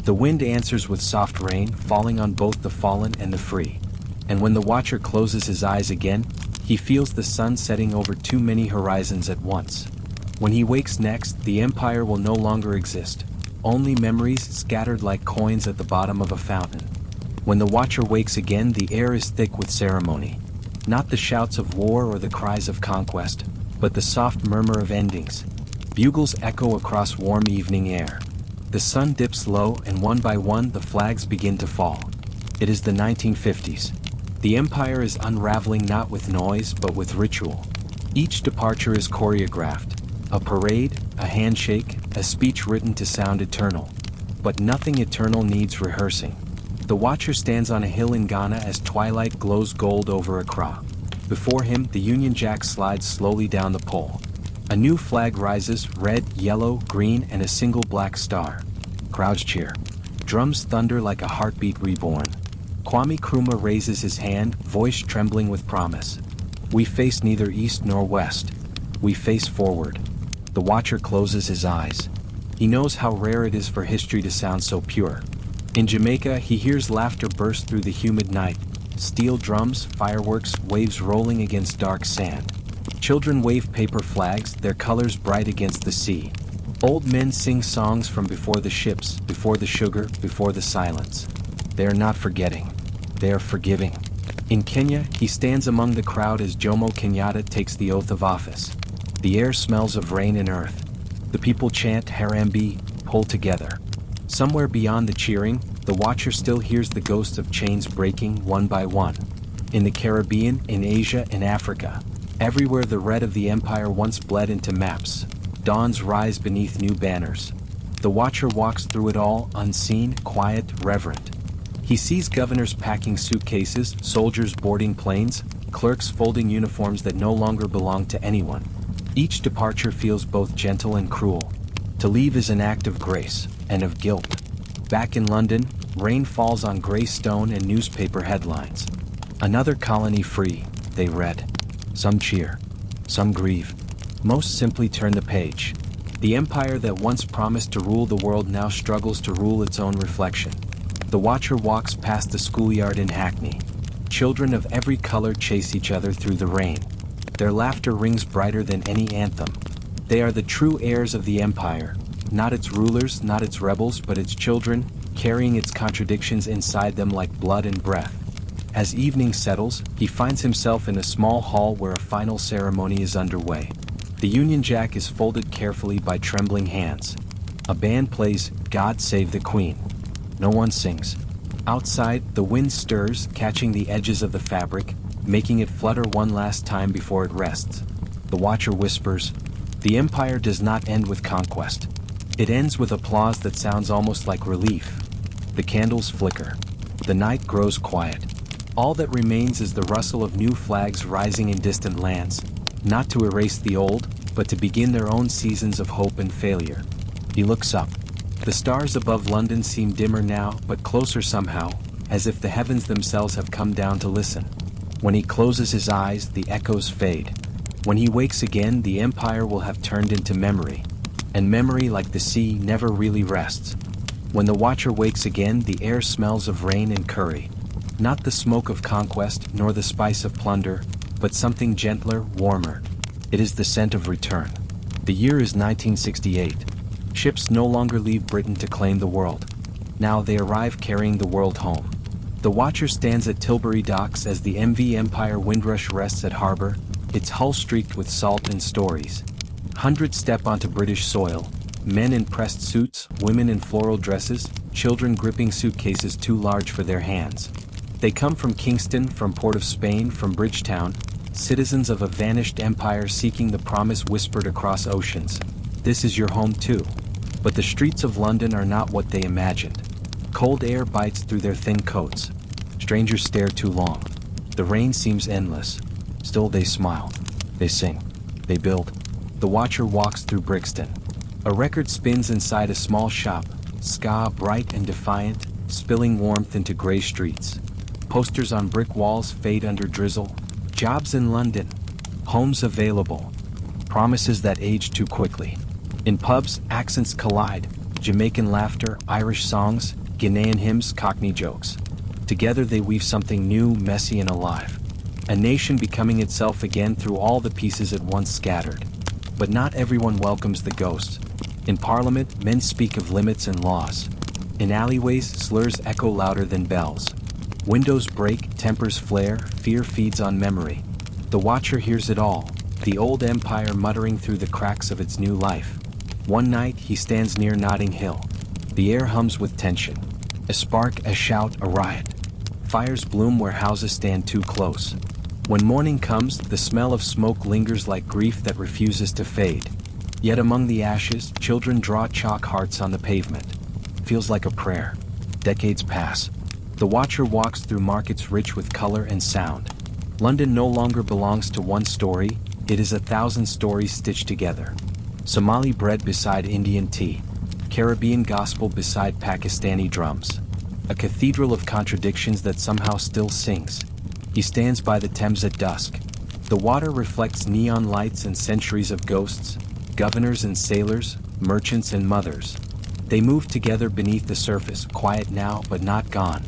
The wind answers with soft rain, falling on both the fallen and the free. And when the Watcher closes his eyes again, he feels the sun setting over too many horizons at once. When he wakes next, the Empire will no longer exist. Only memories scattered like coins at the bottom of a fountain. When the Watcher wakes again, the air is thick with ceremony. Not the shouts of war or the cries of conquest, but the soft murmur of endings. Bugles echo across warm evening air. The sun dips low and one by one the flags begin to fall. It is the 1950s. The Empire is unraveling not with noise but with ritual. Each departure is choreographed. A parade, a handshake, a speech written to sound eternal. But nothing eternal needs rehearsing. The Watcher stands on a hill in Ghana as twilight glows gold over Accra. Before him, the Union Jack slides slowly down the pole. A new flag rises, red, yellow, green, and a single black star. Crowds cheer. Drums thunder like a heartbeat reborn. Kwame Nkrumah raises his hand, voice trembling with promise. "We face neither east nor west. We face forward." The Watcher closes his eyes. He knows how rare it is for history to sound so pure. In Jamaica, he hears laughter burst through the humid night. Steel drums, fireworks, waves rolling against dark sand. Children wave paper flags, their colors bright against the sea. Old men sing songs from before the ships, before the sugar, before the silence. They are not forgetting. They are forgiving. In Kenya, he stands among the crowd as Jomo Kenyatta takes the oath of office. The air smells of rain and earth. The people chant Harambee, pull together. Somewhere beyond the cheering, the Watcher still hears the ghosts of chains breaking one by one. In the Caribbean, in Asia, in Africa. Everywhere the red of the Empire once bled into maps. Dawns rise beneath new banners. The Watcher walks through it all, unseen, quiet, reverent. He sees governors packing suitcases, soldiers boarding planes, clerks folding uniforms that no longer belong to anyone. Each departure feels both gentle and cruel. To leave is an act of grace, and of guilt. Back in London, rain falls on grey stone and newspaper headlines. Another colony free, they read. Some cheer. Some grieve. Most simply turn the page. The empire that once promised to rule the world now struggles to rule its own reflection. The Watcher walks past the schoolyard in Hackney. Children of every color chase each other through the rain. Their laughter rings brighter than any anthem. They are the true heirs of the empire, not its rulers, not its rebels, but its children, carrying its contradictions inside them like blood and breath. As evening settles, he finds himself in a small hall where a final ceremony is underway. The Union Jack is folded carefully by trembling hands. A band plays "God Save the Queen." No one sings. Outside, the wind stirs, catching the edges of the fabric, making it flutter one last time before it rests. The Watcher whispers, "The empire does not end with conquest. It ends with applause that sounds almost like relief." The candles flicker. The night grows quiet. All that remains is the rustle of new flags rising in distant lands, not to erase the old, but to begin their own seasons of hope and failure. He looks up. The stars above London seem dimmer now, but closer somehow, as if the heavens themselves have come down to listen. When he closes his eyes, the echoes fade. When he wakes again, the empire will have turned into memory. And memory, like the sea, never really rests. When the Watcher wakes again, the air smells of rain and curry. Not the smoke of conquest, nor the spice of plunder, but something gentler, warmer. It is the scent of return. The year is 1968. Ships no longer leave Britain to claim the world. Now they arrive carrying the world home. The Watcher stands at Tilbury docks as the MV Empire Windrush rests at harbor, its hull streaked with salt and stories. Hundreds step onto British soil, men in pressed suits, women in floral dresses, children gripping suitcases too large for their hands. They come from Kingston, from Port of Spain, from Bridgetown, citizens of a vanished empire seeking the promise whispered across oceans. This is your home too. But the streets of London are not what they imagined. Cold air bites through their thin coats. Strangers stare too long. The rain seems endless. Still they smile. They sing. They build. The Watcher walks through Brixton. A record spins inside a small shop, ska bright and defiant, spilling warmth into grey streets. Posters on brick walls fade under drizzle. Jobs in London. Homes available. Promises that age too quickly. In pubs, accents collide. Jamaican laughter, Irish songs, Ghanaian hymns, Cockney jokes. Together they weave something new, messy and alive. A nation becoming itself again through all the pieces it once scattered. But not everyone welcomes the ghosts. In Parliament, men speak of limits and laws. In alleyways, slurs echo louder than bells. Windows break, tempers flare, fear feeds on memory. The Watcher hears it all, the old empire muttering through the cracks of its new life. One night, he stands near Notting Hill. The air hums with tension. A spark, a shout, a riot. Fires bloom where houses stand too close. When morning comes, the smell of smoke lingers like grief that refuses to fade. Yet among the ashes, children draw chalk hearts on the pavement. Feels like a prayer. Decades pass. The Watcher walks through markets rich with color and sound. London no longer belongs to one story, it is 1,000 stories stitched together. Somali bread beside Indian tea. Caribbean gospel beside Pakistani drums. A cathedral of contradictions that somehow still sings. He stands by the Thames at dusk. The water reflects neon lights and centuries of ghosts, governors and sailors, merchants and mothers. They move together beneath the surface, quiet now but not gone.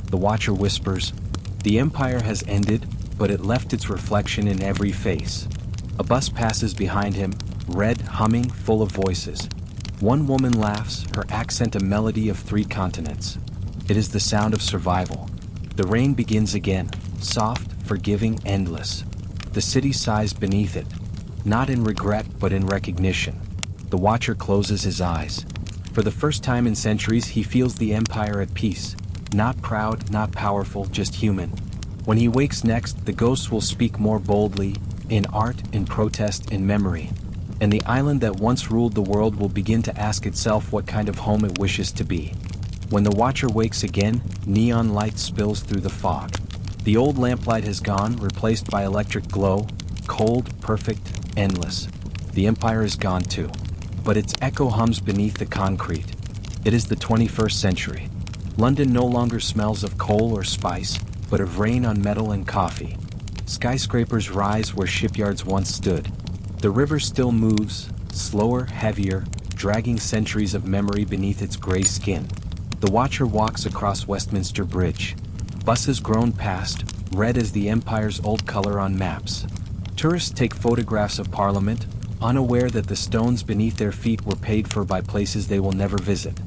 The Watcher whispers, "The empire has ended, but it left its reflection in every face." A bus passes behind him, red, humming, full of voices. One woman laughs, her accent a melody of 3 continents. It is the sound of survival. The rain begins again, soft, forgiving, endless. The city sighs beneath it, not in regret but in recognition. The Watcher closes his eyes. For the first time in centuries he feels the empire at peace. Not proud, not powerful, just human. When he wakes next, the ghosts will speak more boldly, in art, in protest, in memory. And the island that once ruled the world will begin to ask itself what kind of home it wishes to be. When the Watcher wakes again, neon light spills through the fog. The old lamplight has gone, replaced by electric glow, cold, perfect, endless. The empire is gone too. But its echo hums beneath the concrete. It is the 21st century. London no longer smells of coal or spice, but of rain on metal and coffee. Skyscrapers rise where shipyards once stood. The river still moves, slower, heavier, dragging centuries of memory beneath its gray skin. The Watcher walks across Westminster Bridge. Buses groan past, red as the empire's old color on maps. Tourists take photographs of Parliament, unaware that the stones beneath their feet were paid for by places they will never visit.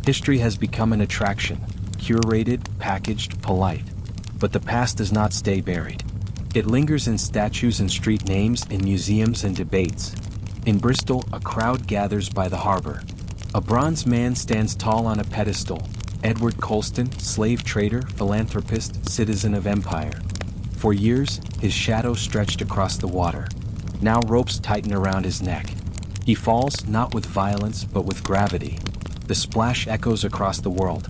History has become an attraction, curated, packaged, polite. But the past does not stay buried. It lingers in statues and street names, in museums and debates. In Bristol, a crowd gathers by the harbor. A bronze man stands tall on a pedestal. Edward Colston, slave trader, philanthropist, citizen of empire. For years, his shadow stretched across the water. Now ropes tighten around his neck. He falls, not with violence, but with gravity. The splash echoes across the world.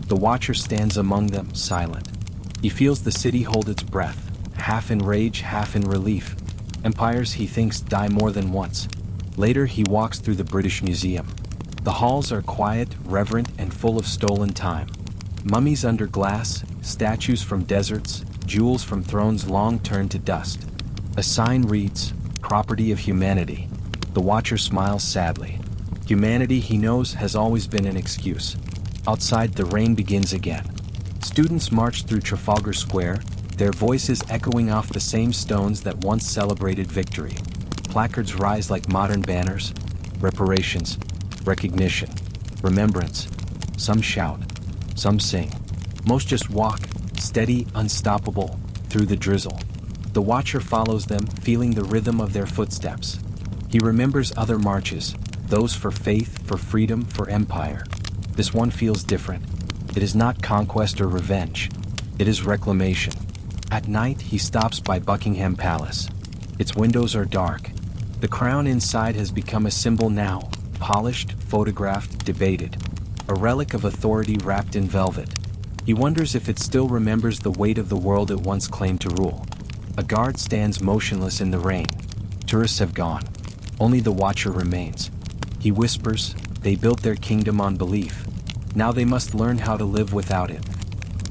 The Watcher stands among them, silent. He feels the city hold its breath, half in rage, half in relief. Empires, he thinks, die more than once. Later, he walks through the British Museum. The halls are quiet, reverent, and full of stolen time. Mummies under glass, statues from deserts, jewels from thrones long turned to dust. A sign reads, "Property of Humanity." The Watcher smiles sadly. Humanity, he knows, has always been an excuse. Outside, the rain begins again. Students march through Trafalgar Square, their voices echoing off the same stones that once celebrated victory. Placards rise like modern banners. Reparations, recognition, remembrance. Some shout, Some sing. Most just walk, steady, unstoppable, through the drizzle. The watcher follows them, feeling the rhythm of their footsteps. He remembers other marches, those for faith, for freedom, for empire. This one feels different. It is not conquest or revenge. It is reclamation. At night, he stops by Buckingham Palace. Its windows are dark. The crown inside has become a symbol now, polished, photographed, debated. A relic of authority wrapped in velvet. He wonders if it still remembers the weight of the world it once claimed to rule. A guard stands motionless in the rain. Tourists have gone. Only the watcher remains. He whispers, they built their kingdom on belief. Now they must learn how to live without it.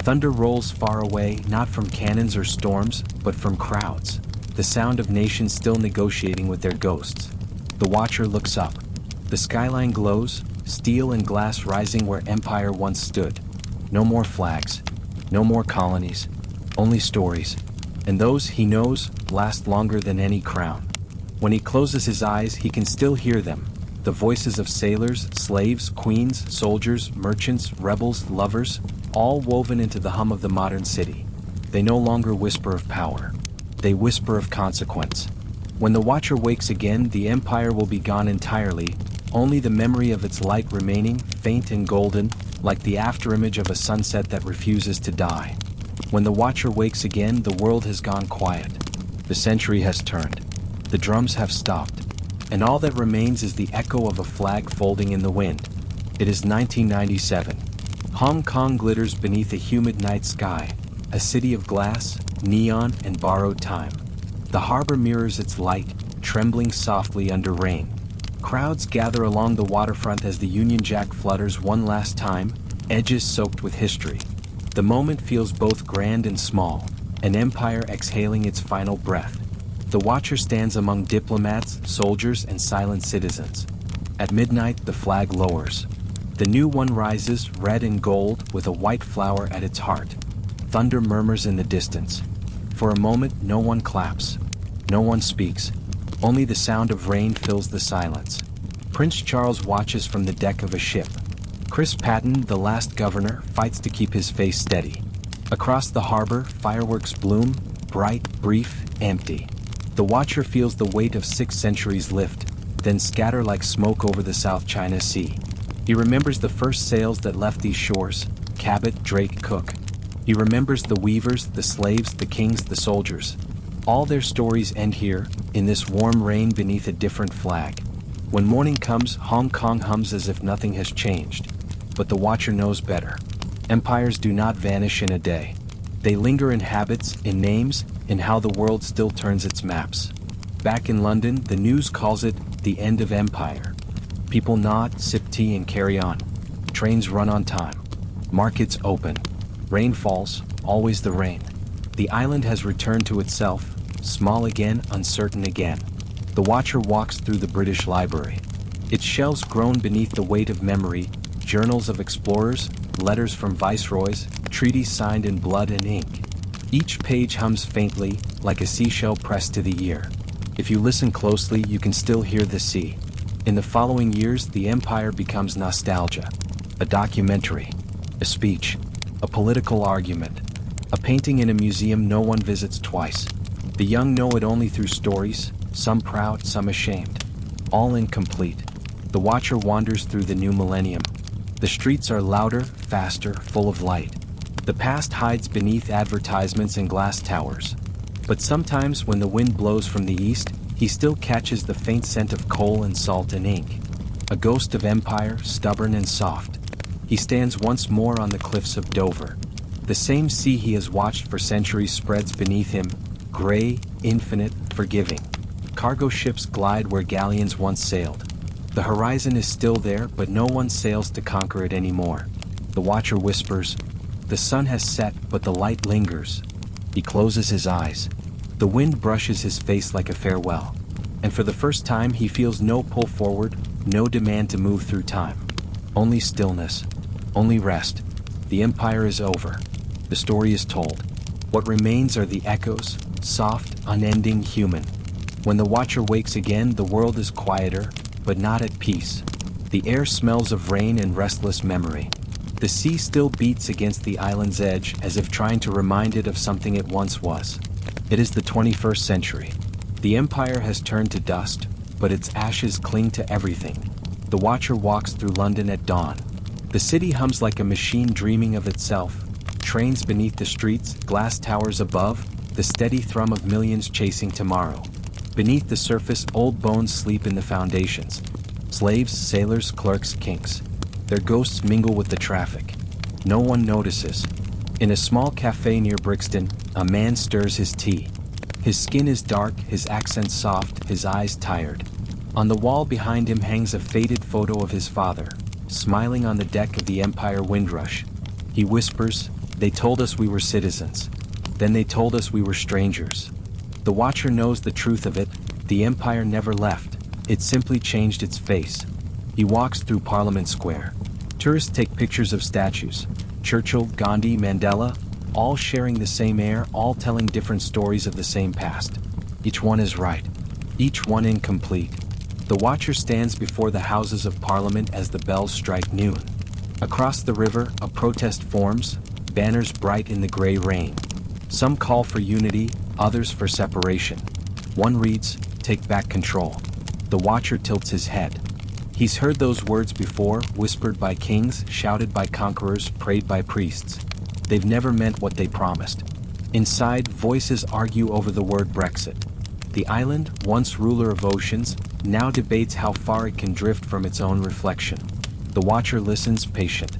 Thunder rolls far away, not from cannons or storms, but from crowds. The sound of nations still negotiating with their ghosts. The watcher looks up. The skyline glows, steel and glass rising where empire once stood. No more flags. No more colonies. Only stories. And those, he knows, last longer than any crown. When he closes his eyes, he can still hear them. The voices of sailors, slaves, queens, soldiers, merchants, rebels, lovers, all woven into the hum of the modern city. They no longer whisper of power. They whisper of consequence. When the watcher wakes again, the empire will be gone entirely, only the memory of its light remaining, faint and golden, like the afterimage of a sunset that refuses to die. When the watcher wakes again, the world has gone quiet. The century has turned. The drums have stopped. And all that remains is the echo of a flag folding in the wind. It is 1997. Hong Kong glitters beneath a humid night sky, a city of glass, neon, and borrowed time. The harbor mirrors its light, trembling softly under rain. Crowds gather along the waterfront as the Union Jack flutters one last time, edges soaked with history. The moment feels both grand and small, an empire exhaling its final breath. The watcher stands among diplomats, soldiers, and silent citizens. At midnight, the flag lowers. The new one rises, red and gold, with a white flower at its heart. Thunder murmurs in the distance. For a moment, no one claps. No one speaks. Only the sound of rain fills the silence. Prince Charles watches from the deck of a ship. Chris Patten, the last governor, fights to keep his face steady. Across the harbor, fireworks bloom, bright, brief, empty. The watcher feels the weight of 6 centuries lift, then scatter like smoke over the South China Sea. He remembers the first sails that left these shores, Cabot, Drake, Cook. He remembers the weavers, the slaves, the kings, the soldiers. All their stories end here, in this warm rain beneath a different flag. When morning comes, Hong Kong hums as if nothing has changed. But the watcher knows better. Empires do not vanish in a day. They linger in habits, in names, in how the world still turns its maps. Back in London, the news calls it the end of empire. People nod, sip tea, and carry on. Trains run on time. Markets open. Rain falls, always the rain. The island has returned to itself, small again, uncertain again. The watcher walks through the British Library. Its shelves groan beneath the weight of memory, journals of explorers, letters from viceroys, treaties signed in blood and ink. Each page hums faintly, like a seashell pressed to the ear. If you listen closely, you can still hear the sea. In the following years, the empire becomes nostalgia. A documentary. A speech. A political argument. A painting in a museum no one visits twice. The young know it only through stories, some proud, some ashamed. All incomplete. The watcher wanders through the new millennium. The streets are louder, faster, full of light. The past hides beneath advertisements and glass towers. But sometimes when the wind blows from the east, he still catches the faint scent of coal and salt and ink. A ghost of empire, stubborn and soft. He stands once more on the cliffs of Dover. The same sea he has watched for centuries spreads beneath him, gray, infinite, forgiving. Cargo ships glide where galleons once sailed. The horizon is still there, but no one sails to conquer it anymore. The watcher whispers, "The sun has set, but the light lingers." He closes his eyes. The wind brushes his face like a farewell. And for the first time he feels no pull forward, no demand to move through time. Only stillness. Only rest. The empire is over. The story is told. What remains are the echoes, soft, unending, human. When the watcher wakes again, the world is quieter, but not at peace. The air smells of rain and restless memory. The sea still beats against the island's edge as if trying to remind it of something it once was. It is the 21st century. The empire has turned to dust, but its ashes cling to everything. The watcher walks through London at dawn. The city hums like a machine dreaming of itself. Trains beneath the streets, glass towers above, the steady thrum of millions chasing tomorrow. Beneath the surface, old bones sleep in the foundations. Slaves, sailors, clerks, kings. Their ghosts mingle with the traffic. No one notices. In a small cafe near Brixton, a man stirs his tea. His skin is dark, his accent soft, his eyes tired. On the wall behind him hangs a faded photo of his father, smiling on the deck of the Empire Windrush. He whispers, "They told us we were citizens. Then they told us we were strangers." The watcher knows the truth of it. The Empire never left. It simply changed its face. He walks through Parliament Square. Tourists take pictures of statues. Churchill, Gandhi, Mandela, all sharing the same air, all telling different stories of the same past. Each one is right. Each one incomplete. The watcher stands before the Houses of Parliament as the bells strike noon. Across the river, a protest forms, banners bright in the gray rain. Some call for unity, others for separation. One reads, "Take back control." The watcher tilts his head. He's heard those words before, whispered by kings, shouted by conquerors, prayed by priests. They've never meant what they promised. Inside, voices argue over the word Brexit. The island, once ruler of oceans, now debates how far it can drift from its own reflection. The watcher listens, patient.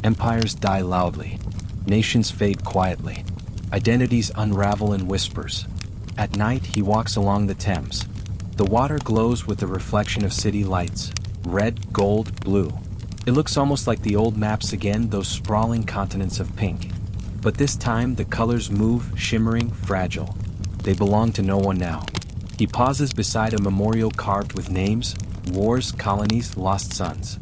Empires die loudly. Nations fade quietly. Identities unravel in whispers. At night, he walks along the Thames. The water glows with the reflection of city lights. Red, gold, blue. It looks almost like the old maps again, those sprawling continents of pink. But this time, the colors move, shimmering, fragile. They belong to no one now. He pauses beside a memorial carved with names, wars, colonies, lost sons.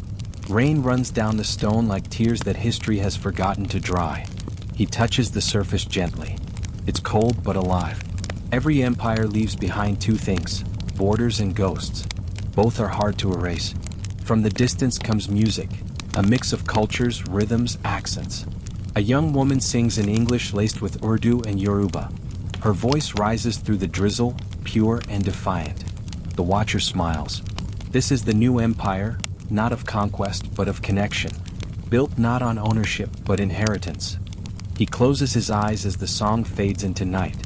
Rain runs down the stone like tears that history has forgotten to dry. He touches the surface gently. It's cold but alive. Every empire leaves behind two things, borders and ghosts. Both are hard to erase. From the distance comes music, a mix of cultures, rhythms, accents. A young woman sings in English laced with Urdu and Yoruba. Her voice rises through the drizzle, pure and defiant. The watcher smiles. This is the new empire, not of conquest but of connection. Built not on ownership but inheritance. He closes his eyes as the song fades into night.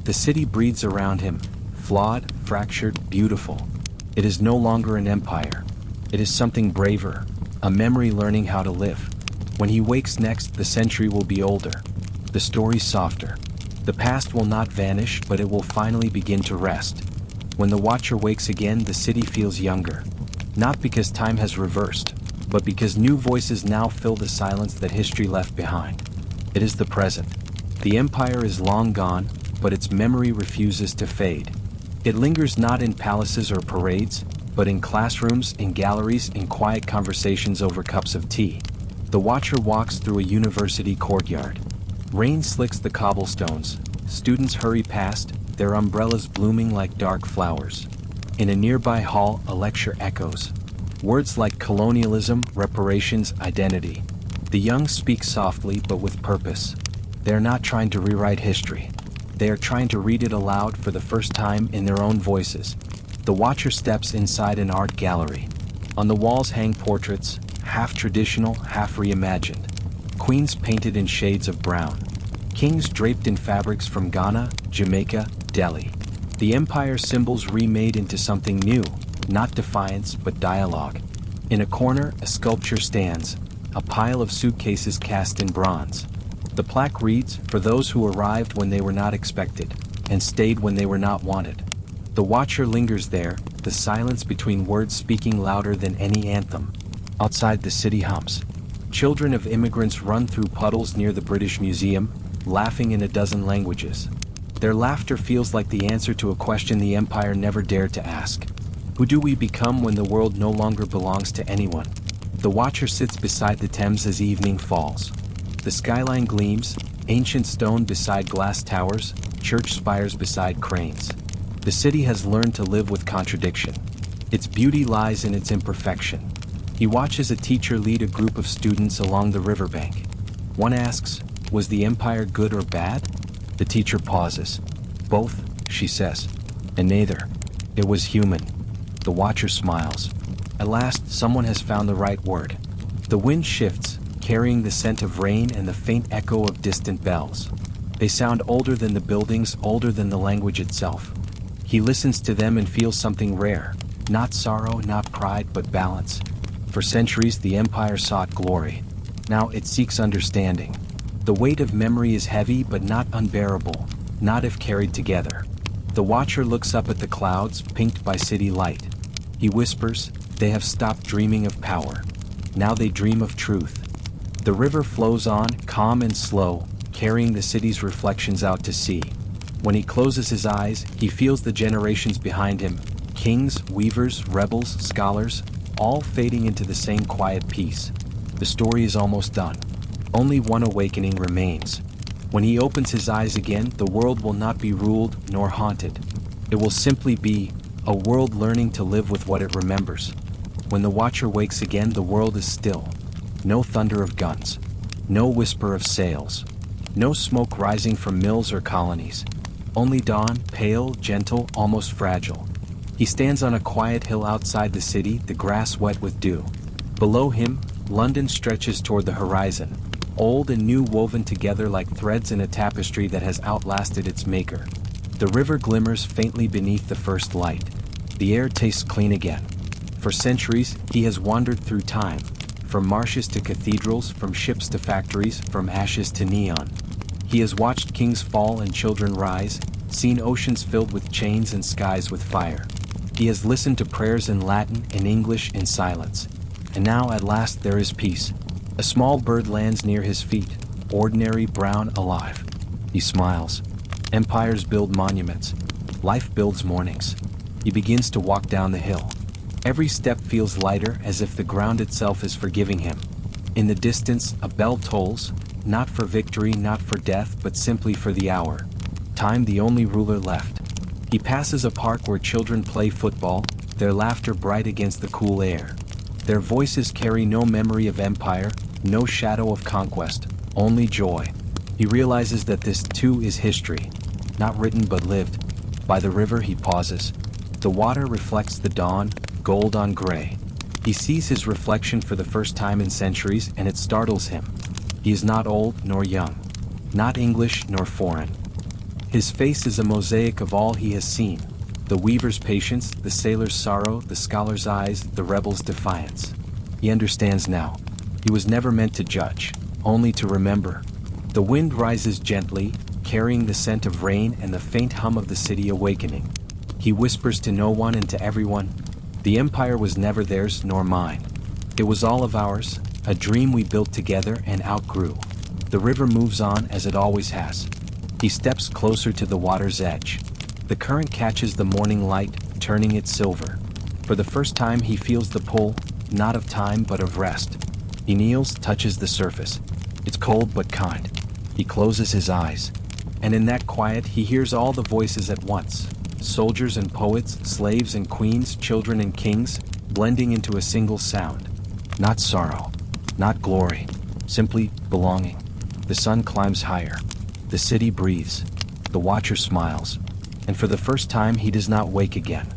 The city breathes around him, flawed, fractured, beautiful. It is no longer an empire. It is something braver, a memory learning how to live. When he wakes next, the century will be older. The story softer. The past will not vanish, but it will finally begin to rest. When the watcher wakes again, the city feels younger. Not because time has reversed, but because new voices now fill the silence that history left behind. It is the present. The empire is long gone, but its memory refuses to fade. It lingers not in palaces or parades, but in classrooms, in galleries, in quiet conversations over cups of tea. The watcher walks through a university courtyard. Rain slicks the cobblestones. Students hurry past, their umbrellas blooming like dark flowers. In a nearby hall, a lecture echoes. Words like colonialism, reparations, identity. The young speak softly but with purpose. They are not trying to rewrite history. They are trying to read it aloud for the first time in their own voices. The watcher steps inside an art gallery. On the walls hang portraits, half traditional, half reimagined. Queens painted in shades of brown. Kings draped in fabrics from Ghana, Jamaica, Delhi. The empire symbols remade into something new, not defiance but dialogue. In a corner, a sculpture stands, a pile of suitcases cast in bronze. The plaque reads, "For those who arrived when they were not expected, and stayed when they were not wanted." The watcher lingers there, the silence between words speaking louder than any anthem. Outside, the city hums. Children of immigrants run through puddles near the British Museum, laughing in a dozen languages. Their laughter feels like the answer to a question the empire never dared to ask. Who do we become when the world no longer belongs to anyone? The watcher sits beside the Thames as evening falls. The skyline gleams, ancient stone beside glass towers, church spires beside cranes. The city has learned to live with contradiction. Its beauty lies in its imperfection. He watches a teacher lead a group of students along the riverbank. One asks, "Was the empire good or bad?" The teacher pauses. "Both," she says. "And neither. It was human." The watcher smiles. At last, someone has found the right word. The wind shifts, carrying the scent of rain and the faint echo of distant bells. They sound older than the buildings, older than the language itself. He listens to them and feels something rare. Not sorrow, not pride, but balance. For centuries, the empire sought glory. Now it seeks understanding. The weight of memory is heavy but not unbearable, not if carried together. The watcher looks up at the clouds, pinked by city light. He whispers, "They have stopped dreaming of power. Now they dream of truth." The river flows on, calm and slow, carrying the city's reflections out to sea. When he closes his eyes, he feels the generations behind him, kings, weavers, rebels, scholars, all fading into the same quiet peace. The story is almost done. Only one awakening remains. When he opens his eyes again, the world will not be ruled nor haunted. It will simply be a world learning to live with what it remembers. When the watcher wakes again, the world is still. No thunder of guns. No whisper of sails. No smoke rising from mills or colonies. Only dawn, pale, gentle, almost fragile. He stands on a quiet hill outside the city, the grass wet with dew. Below him, London stretches toward the horizon, old and new woven together like threads in a tapestry that has outlasted its maker. The river glimmers faintly beneath the first light. The air tastes clean again. For centuries, he has wandered through time, from marshes to cathedrals, from ships to factories, from ashes to neon. He has watched kings fall and children rise, seen oceans filled with chains and skies with fire. He has listened to prayers in Latin and English in silence. And now at last there is peace. A small bird lands near his feet, ordinary, brown, alive. He smiles. Empires build monuments. Life builds mornings. He begins to walk down the hill. Every step feels lighter, as if the ground itself is forgiving him. In the distance, a bell tolls, not for victory, not for death, but simply for the hour. Time, the only ruler left. He passes a park where children play football, their laughter bright against the cool air. Their voices carry no memory of empire, no shadow of conquest, only joy. He realizes that this too is history, not written but lived. By the river he pauses. The water reflects the dawn, gold on gray. He sees his reflection for the first time in centuries, and it startles him. He is not old nor young, not English nor foreign. His face is a mosaic of all he has seen. The weaver's patience, the sailor's sorrow, the scholar's eyes, the rebel's defiance. He understands now. He was never meant to judge, only to remember. The wind rises gently, carrying the scent of rain and the faint hum of the city awakening. He whispers to no one and to everyone, "The empire was never theirs nor mine. It was all of ours, a dream we built together and outgrew." The river moves on as it always has. He steps closer to the water's edge. The current catches the morning light, turning it silver. For the first time he feels the pull, not of time but of rest. He kneels, touches the surface. It's cold but kind. He closes his eyes. And in that quiet he hears all the voices at once. Soldiers and poets, slaves and queens, children and kings, blending into a single sound. Not sorrow, not glory, simply belonging. The sun climbs higher. The city breathes. The watcher smiles. And for the first time he does not wake again.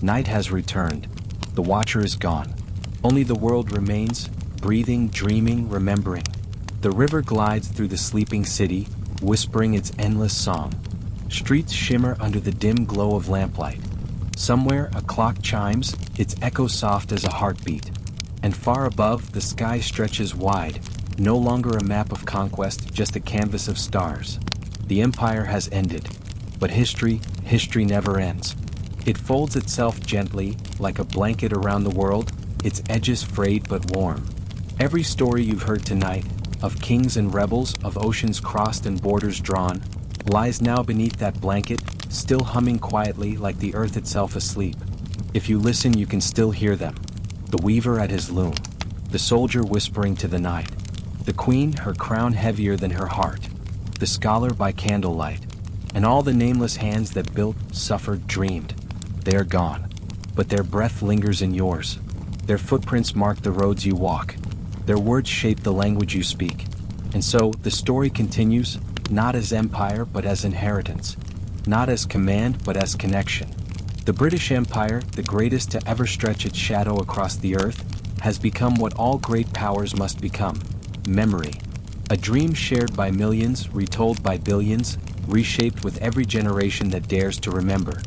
Night has returned. The watcher is gone. Only the world remains, breathing, dreaming, remembering. The river glides through the sleeping city, whispering its endless song. Streets shimmer under the dim glow of lamplight. Somewhere a clock chimes, its echo soft as a heartbeat. And far above, the sky stretches wide, no longer a map of conquest, just a canvas of stars. The empire has ended. But history never ends. It folds itself gently, like a blanket around the world, its edges frayed but warm. Every story you've heard tonight, of kings and rebels, of oceans crossed and borders drawn, lies now beneath that blanket, still humming quietly like the earth itself asleep. If you listen, you can still hear them. The weaver at his loom, the soldier whispering to the night, the queen, her crown heavier than her heart, the scholar by candlelight, and all the nameless hands that built, suffered, dreamed. They are gone, but their breath lingers in yours. Their footprints mark the roads you walk. Their words shape the language you speak. And so, the story continues, not as empire but as inheritance. Not as command but as connection. The British Empire, the greatest to ever stretch its shadow across the earth, has become what all great powers must become: memory. A dream shared by millions, retold by billions, reshaped with every generation that dares to remember.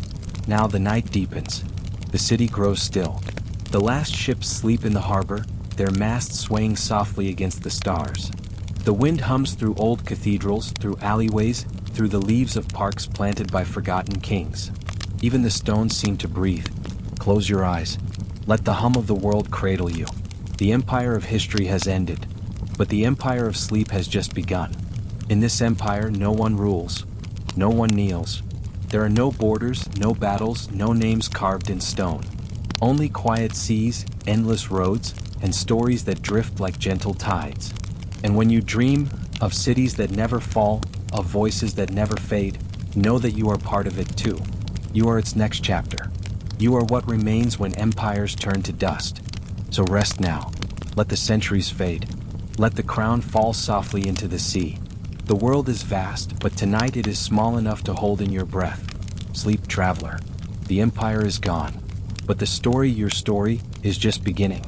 Now the night deepens. The city grows still. The last ships sleep in the harbor, their masts swaying softly against the stars. The wind hums through old cathedrals, through alleyways, through the leaves of parks planted by forgotten kings. Even the stones seem to breathe. Close your eyes. Let the hum of the world cradle you. The empire of history has ended, but the empire of sleep has just begun. In this empire, no one rules. No one kneels. There are no borders, no battles, no names carved in stone. Only quiet seas, endless roads, and stories that drift like gentle tides. And when you dream of cities that never fall, of voices that never fade, know that you are part of it too. You are its next chapter. You are what remains when empires turn to dust. So rest now. Let the centuries fade. Let the crown fall softly into the sea. The world is vast, but tonight it is small enough to hold in your breath. Sleep, traveler. The empire is gone. But the story, your story, is just beginning.